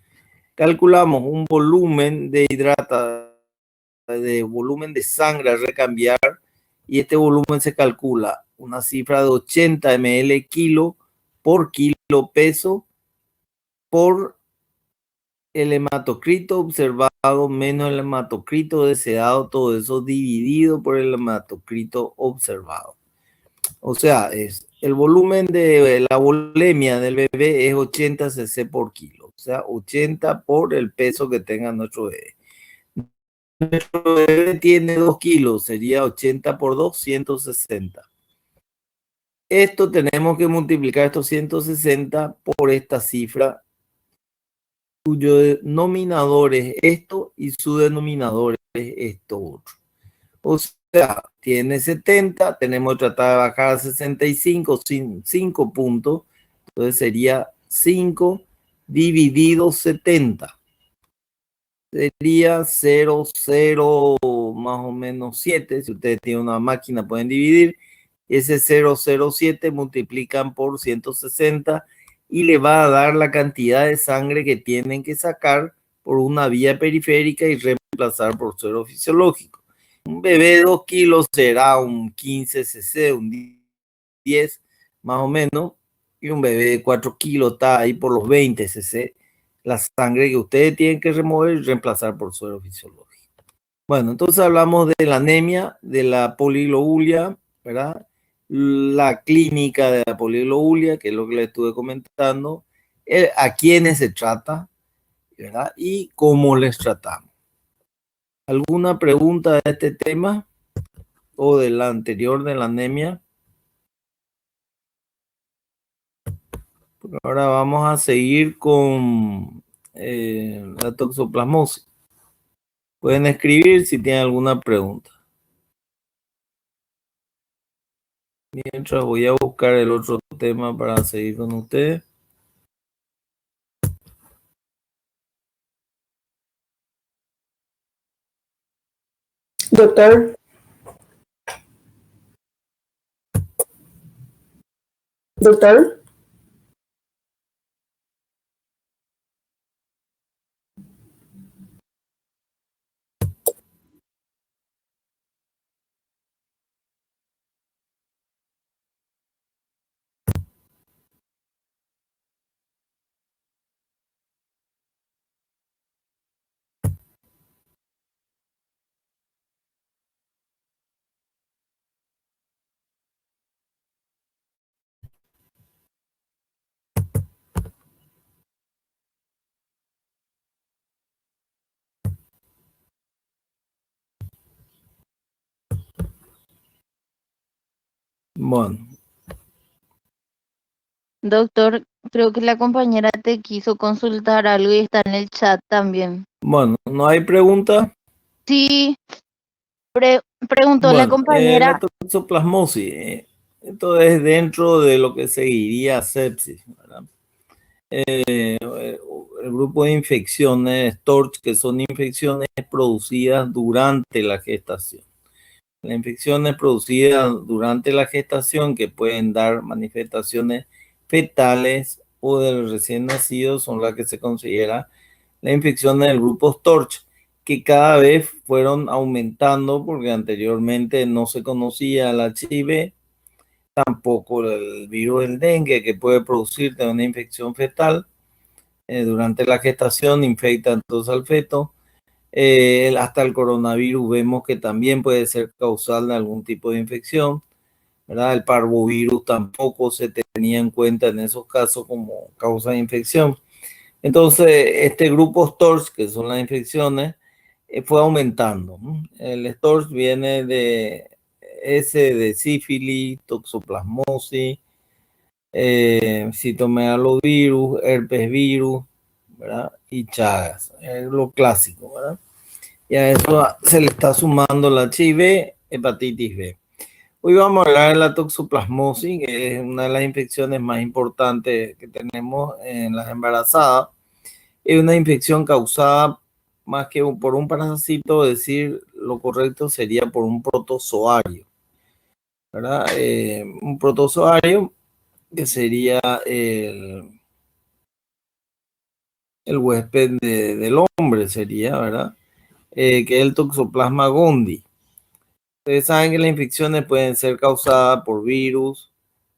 Calculamos un volumen de volumen de sangre a recambiar, y este volumen se calcula una cifra de 80 ml kilo por kilo peso por el hematocrito observado menos el hematocrito deseado, todo eso dividido por el hematocrito observado. O sea, el volumen de la volemia del bebé es 80 cc por kilo, o sea, 80 por el peso que tenga nuestro bebé. Nuestro bebé tiene 2 kilos, sería 80 por 2, 160. Esto tenemos que multiplicar estos 160 por esta cifra, cuyo denominador es esto y su denominador es esto otro. O sea, tiene 70, tenemos que tratar de bajar a 65, 5 puntos. Entonces sería 5 dividido 70. Sería 0,0 más o menos 7. Si ustedes tienen una máquina pueden dividir. Ese 0,07 multiplican por 160 y le va a dar la cantidad de sangre que tienen que sacar por una vía periférica y reemplazar por suero fisiológico. Un bebé de 2 kilos será un 15 cc, un 10 más o menos, y un bebé de 4 kilos está ahí por los 20 cc, la sangre que ustedes tienen que remover y reemplazar por suero fisiológico. Bueno, entonces hablamos de la anemia, de la poliglobulia, ¿verdad? La clínica de la poliglobulia, que es lo que les estuve comentando, a quiénes se trata, ¿verdad? Y cómo les tratamos. ¿Alguna pregunta de este tema o de la anterior de la anemia? Ahora vamos a seguir con la toxoplasmosis. Pueden escribir si tienen alguna pregunta. Mientras voy a buscar el otro tema para seguir con ustedes. Doctor. Doctor. Bueno. Doctor, Creo que la compañera te quiso consultar algo y está en el chat también. Bueno, ¿no hay pregunta? Sí, preguntó la Bueno, la compañera. toxoplasmosis, esto es dentro de lo que seguiría sepsis, ¿verdad? El grupo de infecciones TORCH, que son infecciones producidas durante la gestación. Las infecciones producidas durante la gestación que pueden dar manifestaciones fetales o del recién nacido son las que se considera la infección del grupo TORCH, que cada vez fueron aumentando porque anteriormente no se conocía el HIV, tampoco el virus del dengue que puede producirte una infección fetal. Durante la gestación infecta entonces al feto. Hasta el coronavirus vemos que también puede ser causal de algún tipo de infección, ¿verdad? El parvovirus tampoco se tenía en cuenta en esos casos como causa de infección. Entonces, este grupo STORCH, que son las infecciones, fue aumentando. El STORCH viene de S de sífilis, toxoplasmosis, citomegalovirus, herpes virus, ¿verdad? Y Chagas, es lo clásico, ¿verdad? Y a eso se le está sumando la HIV, hepatitis B. Hoy vamos a hablar de la toxoplasmosis, que es una de las infecciones más importantes que tenemos en las embarazadas. Es una infección causada más que por un parásito, decir lo correcto sería por un protozoario, ¿verdad? Un protozoario que sería el huésped del hombre, sería, ¿verdad? Que es el Toxoplasma gondii. Ustedes saben que las infecciones pueden ser causadas por virus,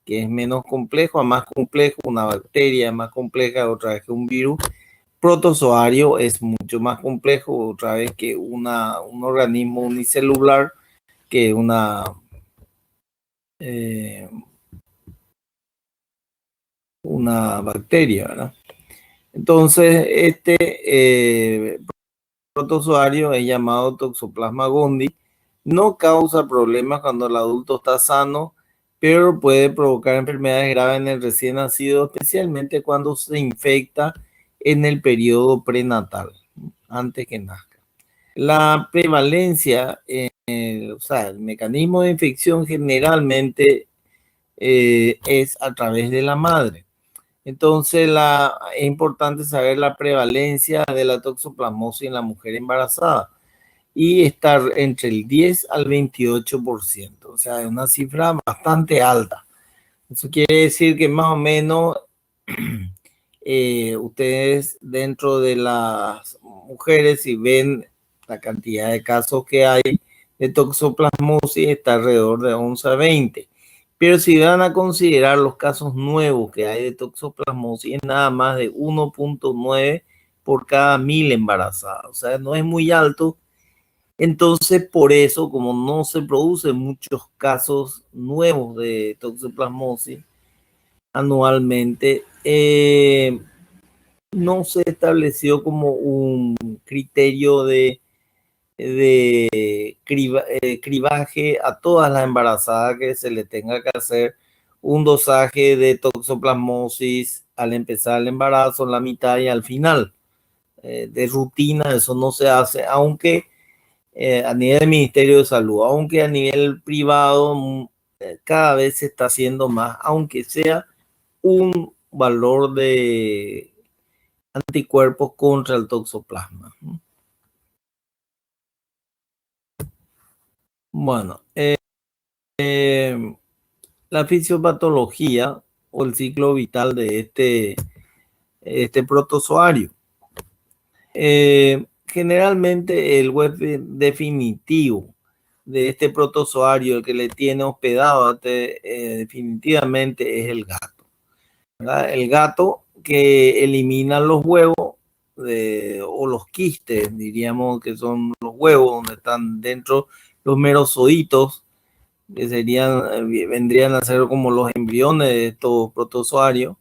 que es menos complejo, a más complejo, una bacteria más compleja otra vez que un virus. Protozoario es mucho más complejo, otra vez que un organismo unicelular, que eh, una bacteria, ¿verdad? Entonces, protozoario es llamado Toxoplasma gondii. No causa problemas cuando el adulto está sano, pero puede provocar enfermedades graves en el recién nacido, especialmente cuando se infecta en el periodo prenatal, antes que nazca. La prevalencia, o sea, el mecanismo de infección generalmente es a través de la madre. Entonces, es importante saber la prevalencia de la toxoplasmosis en la mujer embarazada y estar entre el 10 al 28%, o sea, es una cifra bastante alta. Eso quiere decir que más o menos ustedes dentro de las mujeres, si ven la cantidad de casos que hay de toxoplasmosis, está alrededor de 11 a 20. Pero si van a considerar los casos nuevos que hay de toxoplasmosis, es nada más de 1.9 por cada 1000 embarazadas. O sea, no es muy alto. Entonces, por eso, como no se producen muchos casos nuevos de toxoplasmosis anualmente, no se estableció como un criterio de cribaje a todas las embarazadas que se le tenga que hacer un dosaje de toxoplasmosis al empezar el embarazo, en la mitad y al final. De rutina, eso no se hace, aunque a nivel del Ministerio de Salud, aunque a nivel privado cada vez se está haciendo más, aunque sea un valor de anticuerpos contra el toxoplasma. Bueno, la fisiopatología o el ciclo vital de este protozoario. Generalmente el web definitivo de este protozoario, el que le tiene hospedado definitivamente es el gato, ¿verdad? El gato que elimina los huevos o los quistes, diríamos que son los huevos donde están dentro los merozoditos, que vendrían a ser como los embriones de estos protozoarios.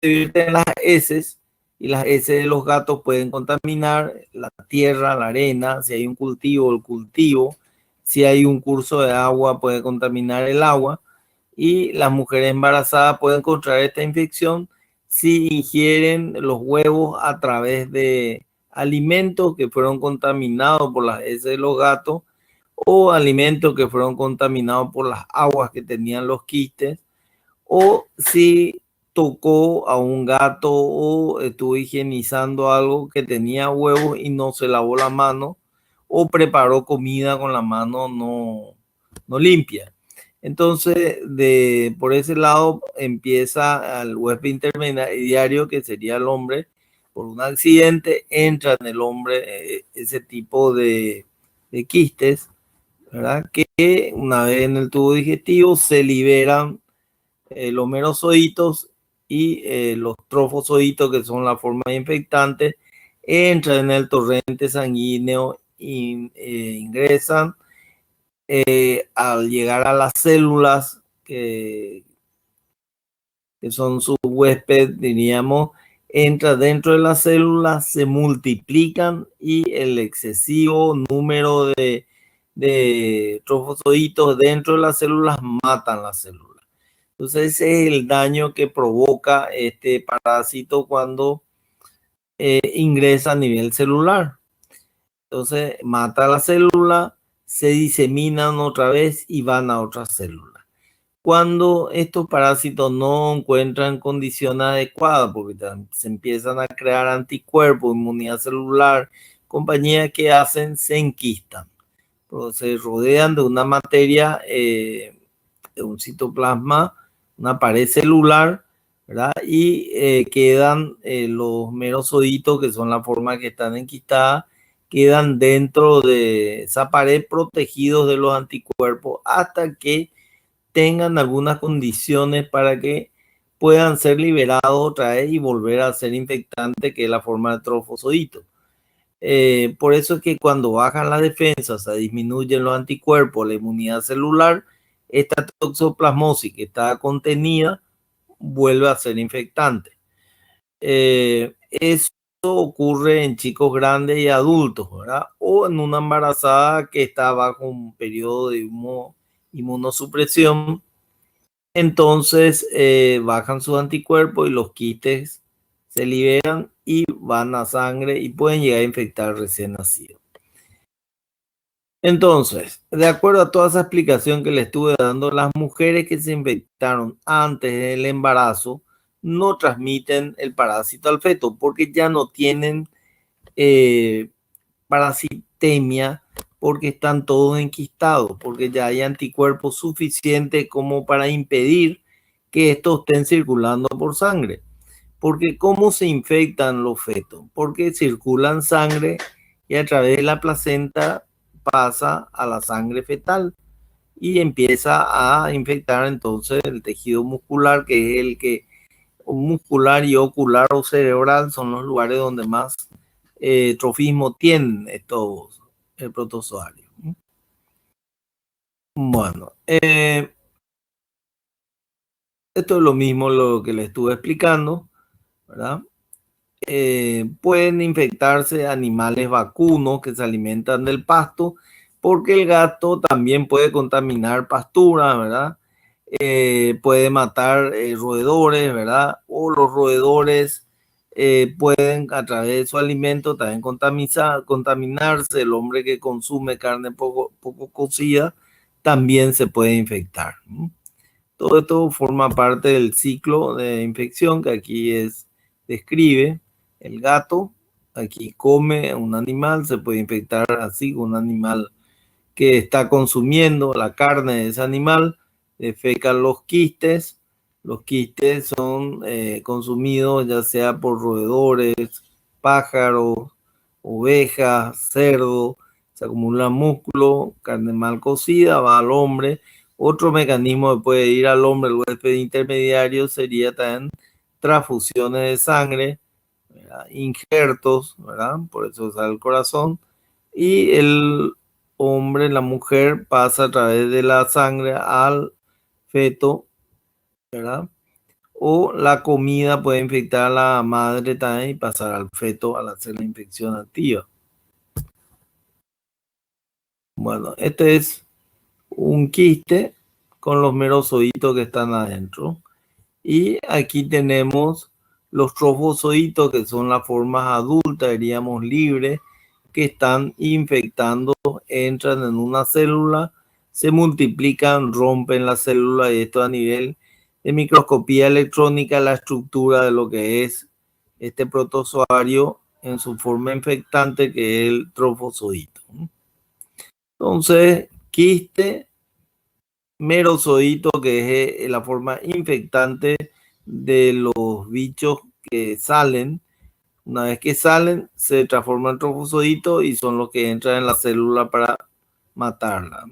Se vierten las heces y las heces de los gatos pueden contaminar la tierra, la arena, si hay un cultivo, el cultivo, si hay un curso de agua puede contaminar el agua, y las mujeres embarazadas pueden contraer esta infección si ingieren los huevos a través de alimentos que fueron contaminados por las heces de los gatos o alimentos que fueron contaminados por las aguas que tenían los quistes, o si tocó a un gato o estuvo higienizando algo que tenía huevos y no se lavó la mano, o preparó comida con la mano no limpia. Entonces, por ese lado empieza al huésped intermediario, que sería el hombre, por un accidente, entra en el hombre ese tipo de quistes, ¿verdad? Que una vez en el tubo digestivo se liberan los merozoitos y los trofozoitos, que son la forma infectante, entran en el torrente sanguíneo y ingresan al llegar a las células que son su huésped, diríamos, entra dentro de las células, se multiplican y el excesivo número de trofozoitos dentro de las células matan las células. Entonces ese es el daño que provoca este parásito cuando ingresa a nivel celular. Entonces mata la célula, se diseminan otra vez y van a otras células. Cuando estos parásitos no encuentran condiciones adecuadas, porque se empiezan a crear anticuerpos, inmunidad celular, compañía que hacen, se enquistan. Pero se rodean de una materia, de un citoplasma, una pared celular, ¿verdad? Y quedan los merozoitos, que son la forma que están enquistadas, quedan dentro de esa pared protegidos de los anticuerpos hasta que tengan algunas condiciones para que puedan ser liberados otra vez y volver a ser infectante, que es la forma de trofozoito. Por eso es que cuando bajan las defensas, se disminuyen los anticuerpos, la inmunidad celular, esta toxoplasmosis que está contenida vuelve a ser infectante. Eso ocurre en chicos grandes y adultos, ¿verdad? O en una embarazada que está bajo un periodo de inmunosupresión. Entonces bajan sus anticuerpos y los quistes se liberan y van a sangre y pueden llegar a infectar al recién nacido. Entonces, de acuerdo a toda esa explicación que le estuve dando, las mujeres que se infectaron antes del embarazo no transmiten el parásito al feto porque ya no tienen parasitemia, porque están todos enquistados, porque ya hay anticuerpos suficientes como para impedir que estos estén circulando por sangre. Porque ¿cómo se infectan los fetos? Porque circulan sangre y a través de la placenta pasa a la sangre fetal y empieza a infectar entonces el tejido muscular, que es el que muscular y ocular o cerebral son los lugares donde más trofismo tienen estos protozoarios. Bueno, esto es lo mismo lo que les estuve explicando, ¿verdad? Pueden infectarse animales vacunos que se alimentan del pasto, porque el gato también puede contaminar pastura, ¿verdad? Puede matar roedores, ¿verdad? O los roedores pueden a través de su alimento también contaminarse. El hombre que consume carne poco cocida también se puede infectar. Todo esto forma parte del ciclo de infección que aquí describe. El gato aquí come un animal, se puede infectar así con un animal que está consumiendo la carne de ese animal, defecan los quistes. Los quistes son consumidos ya sea por roedores, pájaros, ovejas, cerdo, se acumula músculo, carne mal cocida, va al hombre. Otro mecanismo que puede ir al hombre, el huésped intermediario, sería también transfusiones de sangre, ¿verdad? Injertos, ¿verdad? Por eso sale el corazón. Y el hombre, la mujer, pasa a través de la sangre al feto, ¿verdad? O la comida puede infectar a la madre también y pasar al feto al hacer la infección activa. Bueno, este es un quiste, con los merozoitos que están adentro. Y aquí tenemos los trofozoitos, que son las formas adultas, diríamos libres, que están infectando, entran en una célula, se multiplican, rompen la célula, y esto a nivel de microscopía electrónica, la estructura de lo que es este protozoario en su forma infectante, que es el trofozoito. Entonces, quiste, merozoito, que es la forma infectante de los bichos que salen. Una vez que salen, se transforman en trofozoitos y son los que entran en la célula para matarla.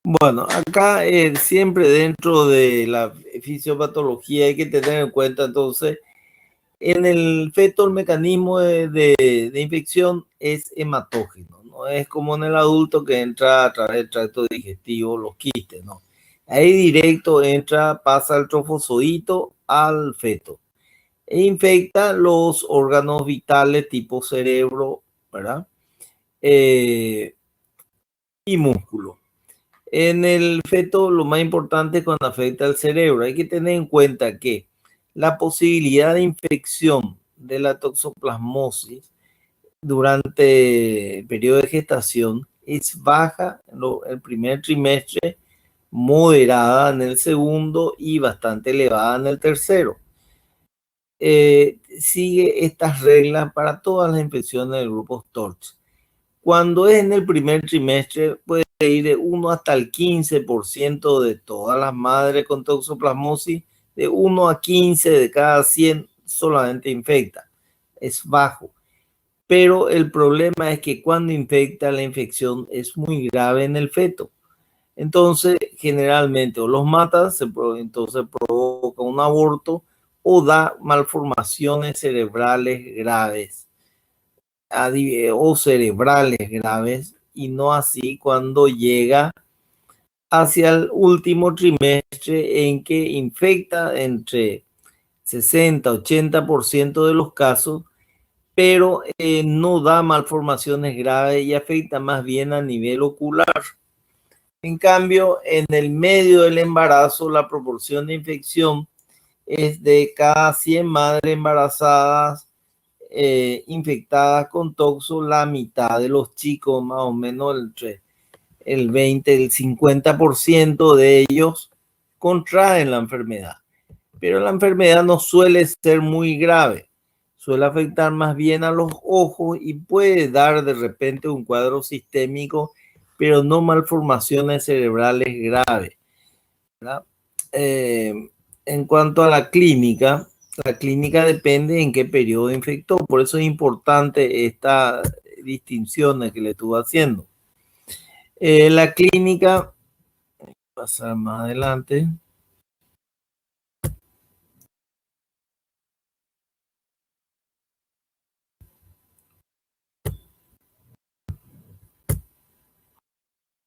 Bueno, acá siempre dentro de la fisiopatología hay que tener en cuenta entonces, en el feto el mecanismo de infección es hematógeno, no es como en el adulto que entra a través del tracto digestivo, los quistes, ¿no? Ahí directo entra, pasa el trofozoito al feto e infecta los órganos vitales tipo cerebro, ¿verdad? Y músculo. En el feto lo más importante es cuando afecta al cerebro. Hay que tener en cuenta que la posibilidad de infección de la toxoplasmosis durante el periodo de gestación es baja en el primer trimestre, moderada en el segundo y bastante elevada en el tercero. Sigue estas reglas para todas las infecciones del grupo TORCH. Cuando es en el primer trimestre, puede ir de 1 hasta el 15% de todas las madres con toxoplasmosis, de 1 a 15 de cada 100 solamente infecta. Es bajo. Pero el problema es que cuando infecta, la infección es muy grave en el feto. Entonces, generalmente o los mata, entonces provoca un aborto o da malformaciones cerebrales graves o cerebrales graves, y no así cuando llega hacia el último trimestre, en que infecta entre 60-80% de los casos, pero no da malformaciones graves y afecta más bien a nivel ocular. En cambio, en el medio del embarazo, la proporción de infección es de cada 100 madres embarazadas infectadas con toxo, la mitad de los chicos, más o menos entre el 20, el 50% de ellos contraen la enfermedad. Pero la enfermedad no suele ser muy grave, suele afectar más bien a los ojos y puede dar de repente un cuadro sistémico, pero no malformaciones cerebrales graves, ¿verdad? En cuanto a la clínica depende en qué periodo infectó. Por eso es importante estas distinciones que le estuve haciendo. La clínica, pasar más adelante.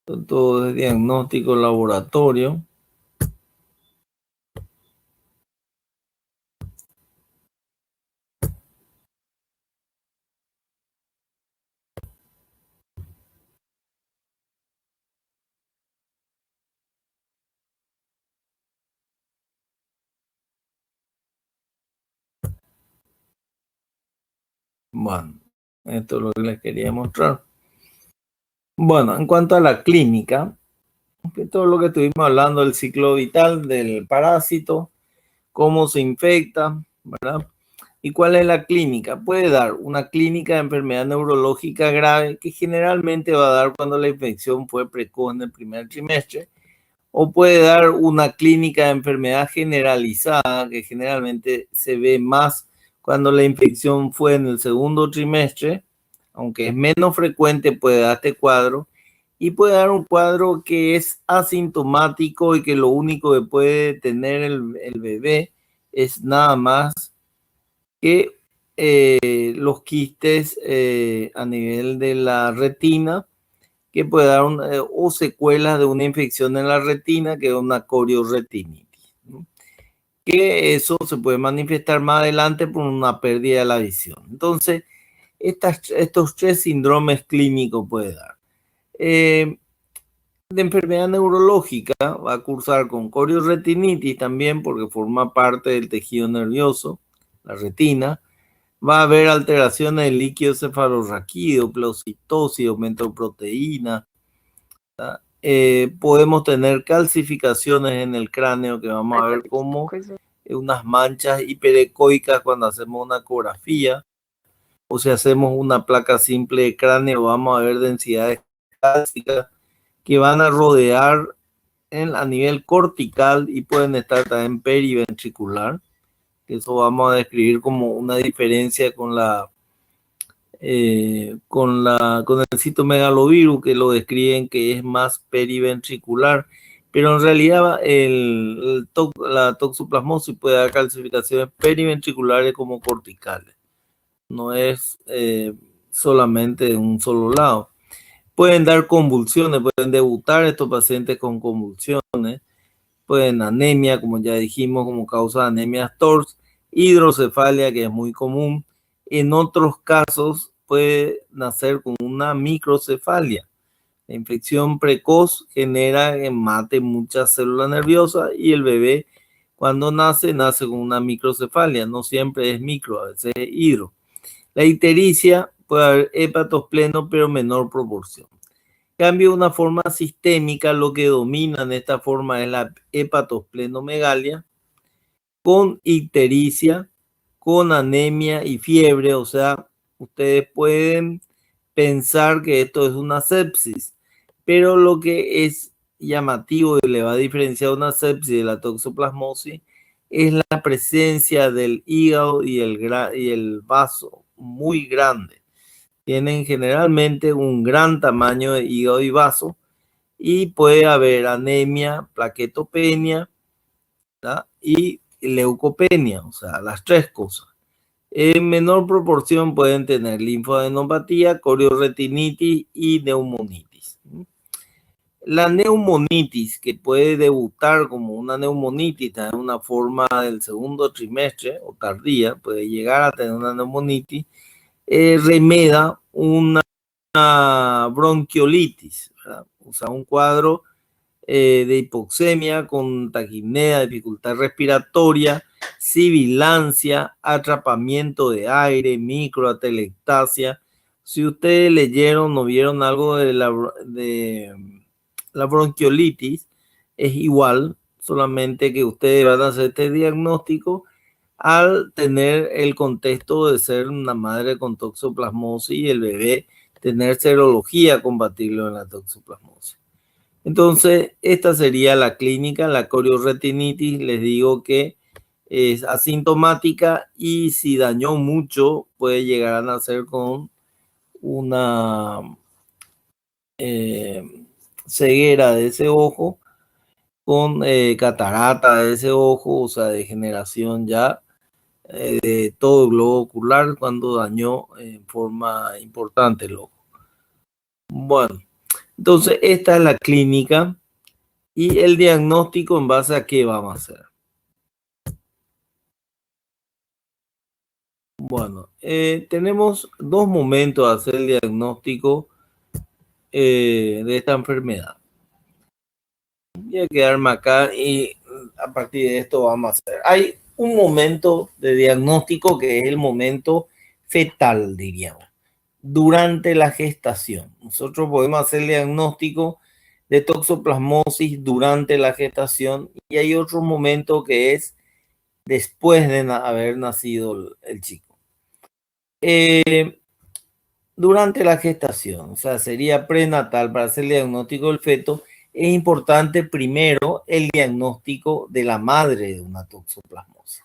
Todo de diagnóstico laboratorio. Bueno, esto es lo que les quería mostrar. Bueno, en cuanto a la clínica, todo lo que estuvimos hablando del ciclo vital del parásito, cómo se infecta, ¿verdad? ¿Y cuál es la clínica? Puede dar una clínica de enfermedad neurológica grave, que generalmente va a dar cuando la infección fue precoz en el primer trimestre, o puede dar una clínica de enfermedad generalizada, que generalmente se ve más cuando la infección fue en el segundo trimestre, aunque es menos frecuente, puede dar este cuadro, y puede dar un cuadro que es asintomático y que lo único que puede tener el bebé es nada más que los quistes a nivel de la retina, que puede dar o secuelas de una infección en la retina, que es una corioretinitis, ¿no? Que eso se puede manifestar más adelante por una pérdida de la visión. Entonces, estos tres síndromes clínicos puede dar. de enfermedad neurológica va a cursar con corioretinitis también, porque forma parte del tejido nervioso, la retina. Va a haber alteraciones del líquido cefalorraquídeo, pleocitosis, aumento de proteína. Podemos tener calcificaciones en el cráneo, que vamos a ver como unas manchas hiperecoicas cuando hacemos una ecografía, o si hacemos una placa simple de cráneo, vamos a ver densidades cálcicas que van a rodear a nivel cortical y pueden estar también periventricular. Eso vamos a describir como una diferencia con el citomegalovirus, que lo describen que es más periventricular, pero en realidad la toxoplasmosis puede dar calcificaciones periventriculares como corticales. No es solamente de un solo lado. Pueden dar convulsiones, pueden debutar estos pacientes con convulsiones, pueden anemia, como ya dijimos, como causa de anemia TORS, hidrocefalia, que es muy común. En otros casos puede nacer con una microcefalia. La infección precoz genera que mate muchas células nerviosas y el bebé cuando nace con una microcefalia. No siempre es micro, a veces es hidro. La ictericia puede haber hepatospleno, pero menor proporción. Cambio, una forma sistémica, lo que domina en esta forma es la hepatosplenomegalia, con ictericia, con anemia y fiebre. O sea, ustedes pueden pensar que esto es una sepsis, pero lo que es llamativo y le va a diferenciar una sepsis de la toxoplasmosis es la presencia del hígado y el vaso muy grande. Tienen generalmente un gran tamaño de hígado y vaso y puede haber anemia, plaquetopenia, ¿verdad? Y leucopenia, o sea, las tres cosas. En menor proporción pueden tener linfadenopatía, corioretinitis y neumonitis. La neumonitis, que puede debutar como una neumonitis, en una forma del segundo trimestre o tardía, puede llegar a tener una neumonitis, remeda una bronquiolitis, ¿verdad? O sea, un cuadro de hipoxemia con taquipnea, dificultad respiratoria, sibilancia, atrapamiento de aire, microatelectasia. Si ustedes leyeron o vieron algo de la bronquiolitis, es igual, solamente que ustedes van a hacer este diagnóstico al tener el contexto de ser una madre con toxoplasmosis y el bebé tener serología compatible en la toxoplasmosis. Entonces, esta sería la clínica. La corioretinitis, les digo que es asintomática y si dañó mucho puede llegar a nacer con una ceguera de ese ojo, con catarata de ese ojo, o sea, degeneración ya de todo el globo ocular cuando dañó en forma importante el ojo. Bueno, entonces esta es la clínica y el diagnóstico en base a qué vamos a hacer. Bueno, tenemos dos momentos de hacer el diagnóstico de esta enfermedad. Voy a quedarme acá y a partir de esto vamos a hacer. Hay un momento de diagnóstico que es el momento fetal, diríamos, durante la gestación. Nosotros podemos hacer el diagnóstico de toxoplasmosis durante la gestación y hay otro momento que es después de haber nacido el chico. Durante la gestación, o sea, sería prenatal para hacer el diagnóstico del feto, es importante primero el diagnóstico de la madre de una toxoplasmosis.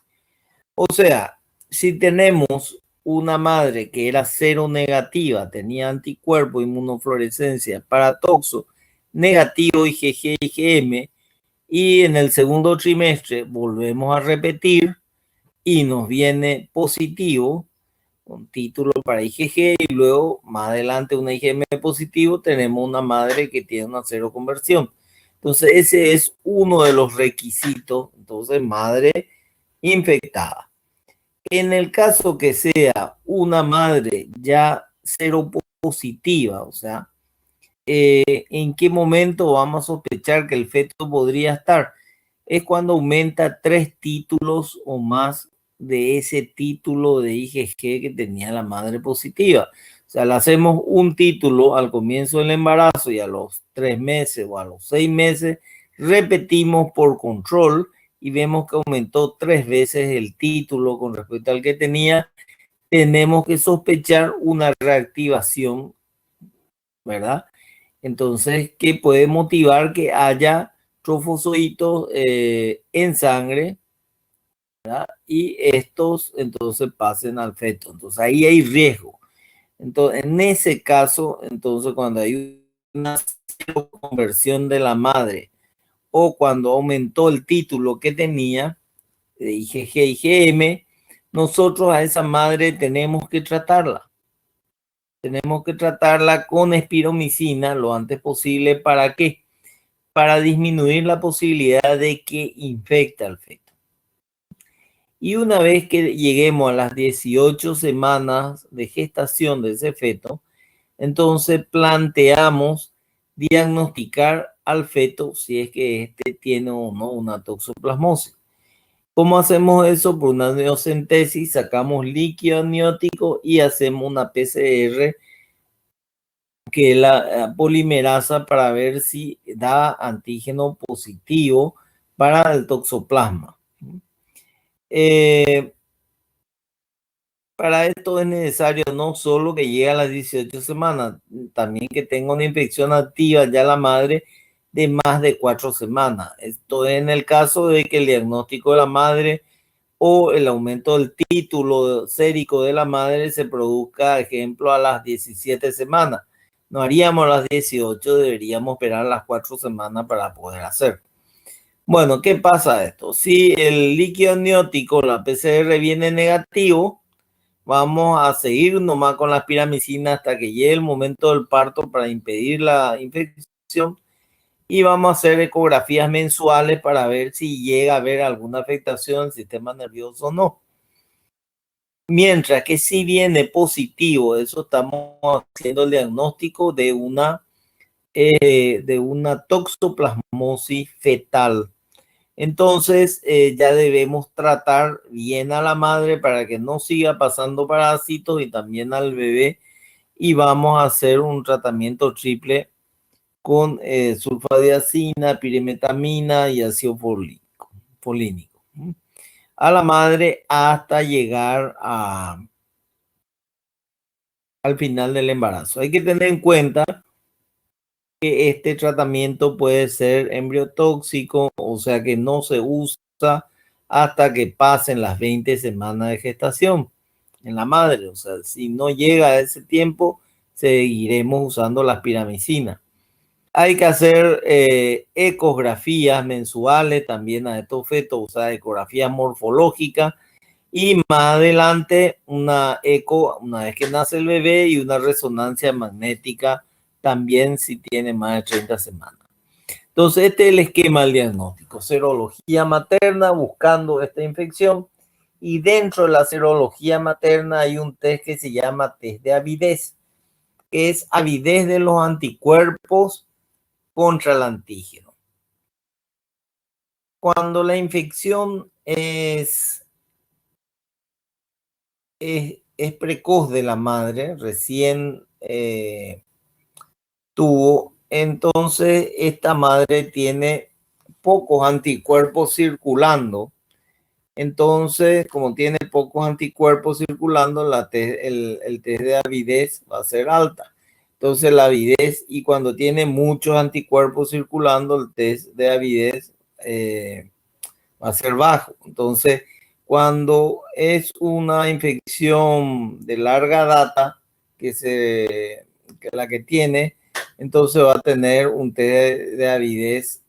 O sea, si tenemos una madre que era seronegativa, tenía anticuerpo, inmunofluorescencia para toxo, negativo IgG, IgM, y en el segundo trimestre volvemos a repetir y nos viene positivo, un título para IgG y luego más adelante una IgM positivo, tenemos una madre que tiene una seroconversión. Entonces ese es uno de los requisitos, entonces madre infectada. En el caso que sea una madre ya seropositiva, o sea, ¿En qué momento vamos a sospechar que el feto podría estar? Es cuando aumenta 3 títulos o más de ese título de IgG que tenía la madre positiva. O sea, le hacemos un título al comienzo del embarazo y a los 3 meses o a los 6 meses repetimos por control y vemos que aumentó 3 veces el título con respecto al que tenía. Tenemos que sospechar una reactivación, ¿verdad? Entonces, que puede motivar que haya trofosocitos en sangre, ¿verdad? Y estos entonces pasen al feto. Entonces, ahí hay riesgo. Entonces, en ese caso, entonces, cuando hay una conversión de la madre o cuando aumentó el título que tenía de IgG, IgM, nosotros a esa madre tenemos que tratarla. Tenemos que tratarla con espiromicina lo antes posible. ¿Para qué? Para disminuir la posibilidad de que infecte al feto. Y una vez que lleguemos a las 18 semanas de gestación de ese feto, entonces planteamos diagnosticar al feto si es que este tiene o no una toxoplasmosis. ¿Cómo hacemos eso? Por una amniocentesis, sacamos líquido amniótico y hacemos una PCR, que es la polimerasa, para ver si da antígeno positivo para el toxoplasma. Para esto es necesario no solo que llegue a las 18 semanas, también que tenga una infección activa ya la madre de más de 4 semanas. Esto es en el caso de que el diagnóstico de la madre o el aumento del título sérico de la madre se produzca, ejemplo, a las 17 semanas. No haríamos las 18, deberíamos esperar las 4 semanas para poder hacer. Bueno, ¿qué pasa esto? Si el líquido amniótico, la PCR, viene negativo, vamos a seguir nomás con la aspiramicina hasta que llegue el momento del parto para impedir la infección y vamos a hacer ecografías mensuales para ver si llega a haber alguna afectación del sistema nervioso o no. Mientras que si viene positivo, eso estamos haciendo el diagnóstico de una toxoplasmosis fetal. Entonces ya debemos tratar bien a la madre para que no siga pasando parásitos y también al bebé, y vamos a hacer un tratamiento triple con sulfadiazina, pirimetamina y ácido folínico a la madre hasta llegar al final del embarazo. Hay que tener en cuenta que este tratamiento puede ser embriotóxico, o sea que no se usa hasta que pasen las 20 semanas de gestación en la madre. O sea, si no llega a ese tiempo, seguiremos usando la aspiramicina. Hay que hacer ecografías mensuales también a estos fetos, o sea, ecografías morfológicas. Y más adelante una eco una vez que nace el bebé y una resonancia magnética también si tiene más de 30 semanas. Entonces este es el esquema del diagnóstico: serología materna buscando esta infección, y dentro de la serología materna hay un test que se llama test de avidez, que es avidez de los anticuerpos contra el antígeno. Cuando la infección es precoz de la madre, recién tuvo, entonces esta madre tiene pocos anticuerpos circulando. Entonces, como tiene pocos anticuerpos circulando, el test de avidez va a ser alta. Entonces la avidez, y cuando tiene muchos anticuerpos circulando, el test de avidez va a ser bajo. Entonces, cuando es una infección de larga data, que la que tiene, entonces va a tener un test de avidez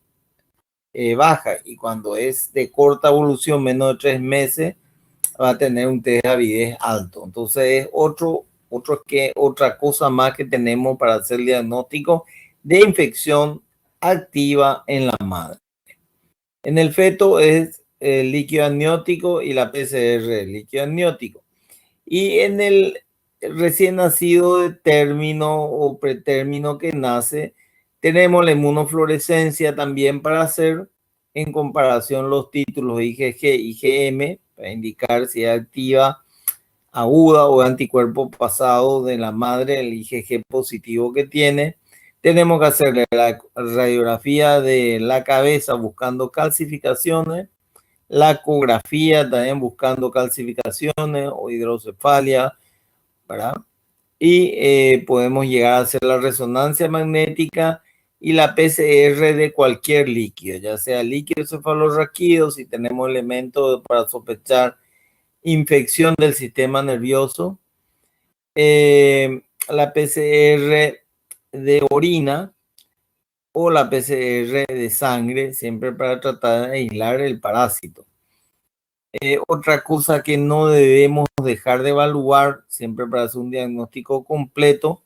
baja, y cuando es de corta evolución, menos de 3 meses, va a tener un test de avidez alto. Entonces es otra cosa más que tenemos para hacer el diagnóstico de infección activa en la madre. En el feto es el líquido amniótico y la PCR, el líquido amniótico. Y en el recién nacido de término o pretérmino que nace, tenemos la inmunofluorescencia también para hacer en comparación los títulos IgG y IgM, para indicar si es activa, aguda o anticuerpo pasado de la madre, el IgG positivo que tiene. Tenemos que hacerle la radiografía de la cabeza buscando calcificaciones, la ecografía también buscando calcificaciones o hidrocefalia, ¿verdad? Y podemos llegar a hacer la resonancia magnética y la PCR de cualquier líquido, ya sea líquido cefalorraquídeo, si tenemos elementos para sospechar infección del sistema nervioso, la PCR de orina o la PCR de sangre, siempre para tratar de aislar el parásito. Otra cosa que no debemos dejar de evaluar, siempre para hacer un diagnóstico completo,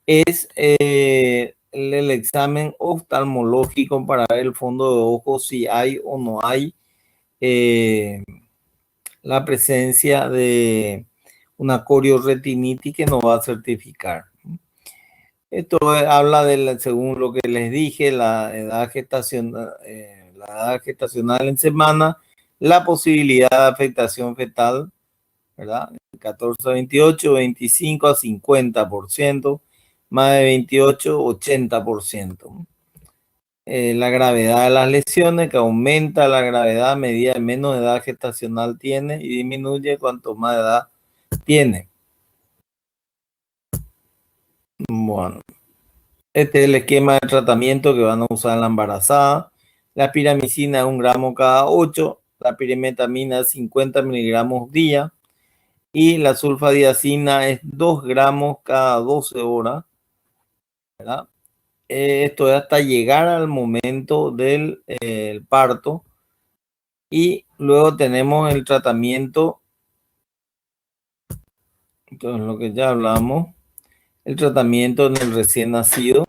es el examen oftalmológico para ver el fondo de ojo, si hay o no hay la presencia de una corioretinitis que nos va a certificar. Esto habla de, según lo que les dije, la edad gestacional en semana, la posibilidad de afectación fetal, ¿verdad? 14 a 28, 25 a 50%, más de 28, 80%. La gravedad de las lesiones, que aumenta la gravedad a medida de menos edad gestacional tiene y disminuye cuanto más edad tiene. Bueno, este es el esquema de tratamiento que van a usar en la embarazada. La piramicina es 1 gramo cada 8, la pirimetamina es 50 miligramos día y la sulfadiazina es 2 gramos cada 12 horas, ¿verdad? Esto es hasta llegar al momento del parto. Y luego tenemos el tratamiento, entonces lo que ya hablamos, el tratamiento en el recién nacido.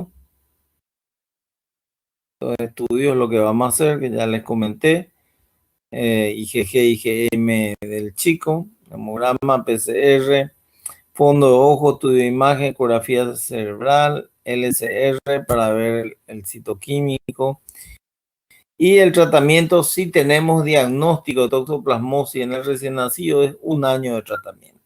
Los estudios, lo que vamos a hacer, que ya les comenté, IgG, IgM del chico, hemograma, PCR, fondo de ojo, estudio de imagen, ecografía cerebral, LCR para ver el citoquímico. Y el tratamiento, si tenemos diagnóstico de toxoplasmosis en el recién nacido, es 1 año de tratamiento.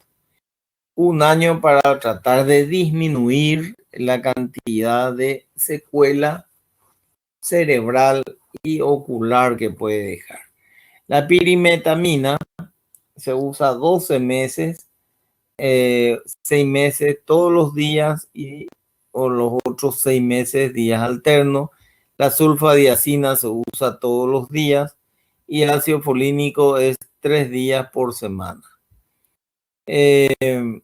1 año para tratar de disminuir la cantidad de secuela cerebral y ocular que puede dejar. La pirimetamina se usa 12 meses, 6 meses todos los días o los otros 6 meses días alternos. La sulfadiazina se usa todos los días y el ácido folínico es 3 días por semana. En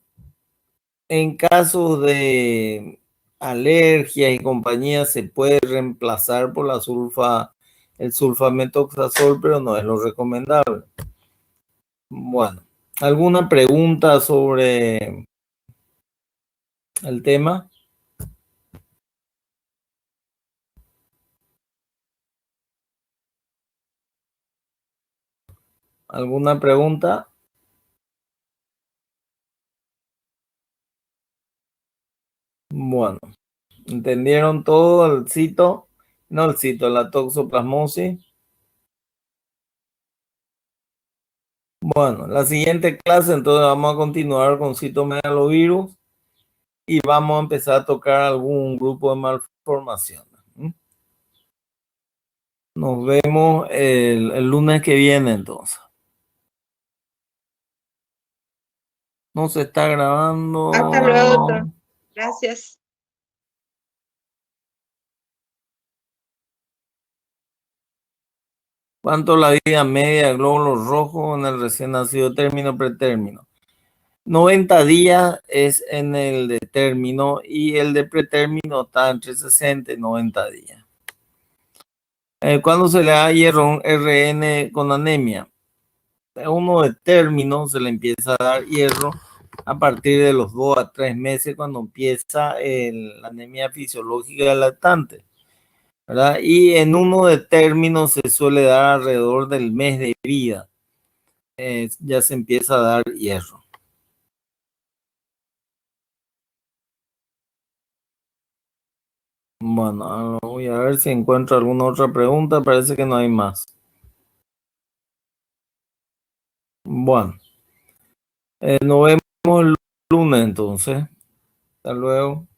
caso de alergias y compañía se puede reemplazar por el sulfametoxazol, pero no es lo recomendable. Bueno, ¿alguna pregunta sobre el tema? ¿Alguna pregunta? Bueno, ¿entendieron todo el cito? No el cito, la toxoplasmosis. Bueno, la siguiente clase entonces vamos a continuar con citomegalovirus y vamos a empezar a tocar algún grupo de malformaciones. Nos vemos el lunes que viene entonces. No se está grabando. Hasta luego, doctor. Gracias. ¿Cuánto la vida media de glóbulos rojos en el recién nacido término pretérmino? 90 días es en el de término y el de pretérmino está entre 60 y 90 días. ¿Cuándo se le da hierro a un RN con anemia? A uno de término se le empieza a dar hierro a partir de los 2 a 3 meses cuando empieza la anemia fisiológica del lactante, ¿verdad? Y en uno de término se suele dar alrededor del mes de vida. Ya se empieza a dar hierro. Bueno, voy a ver si encuentro alguna otra pregunta. Parece que no hay más. Bueno, nos vemos el lunes entonces. Hasta luego.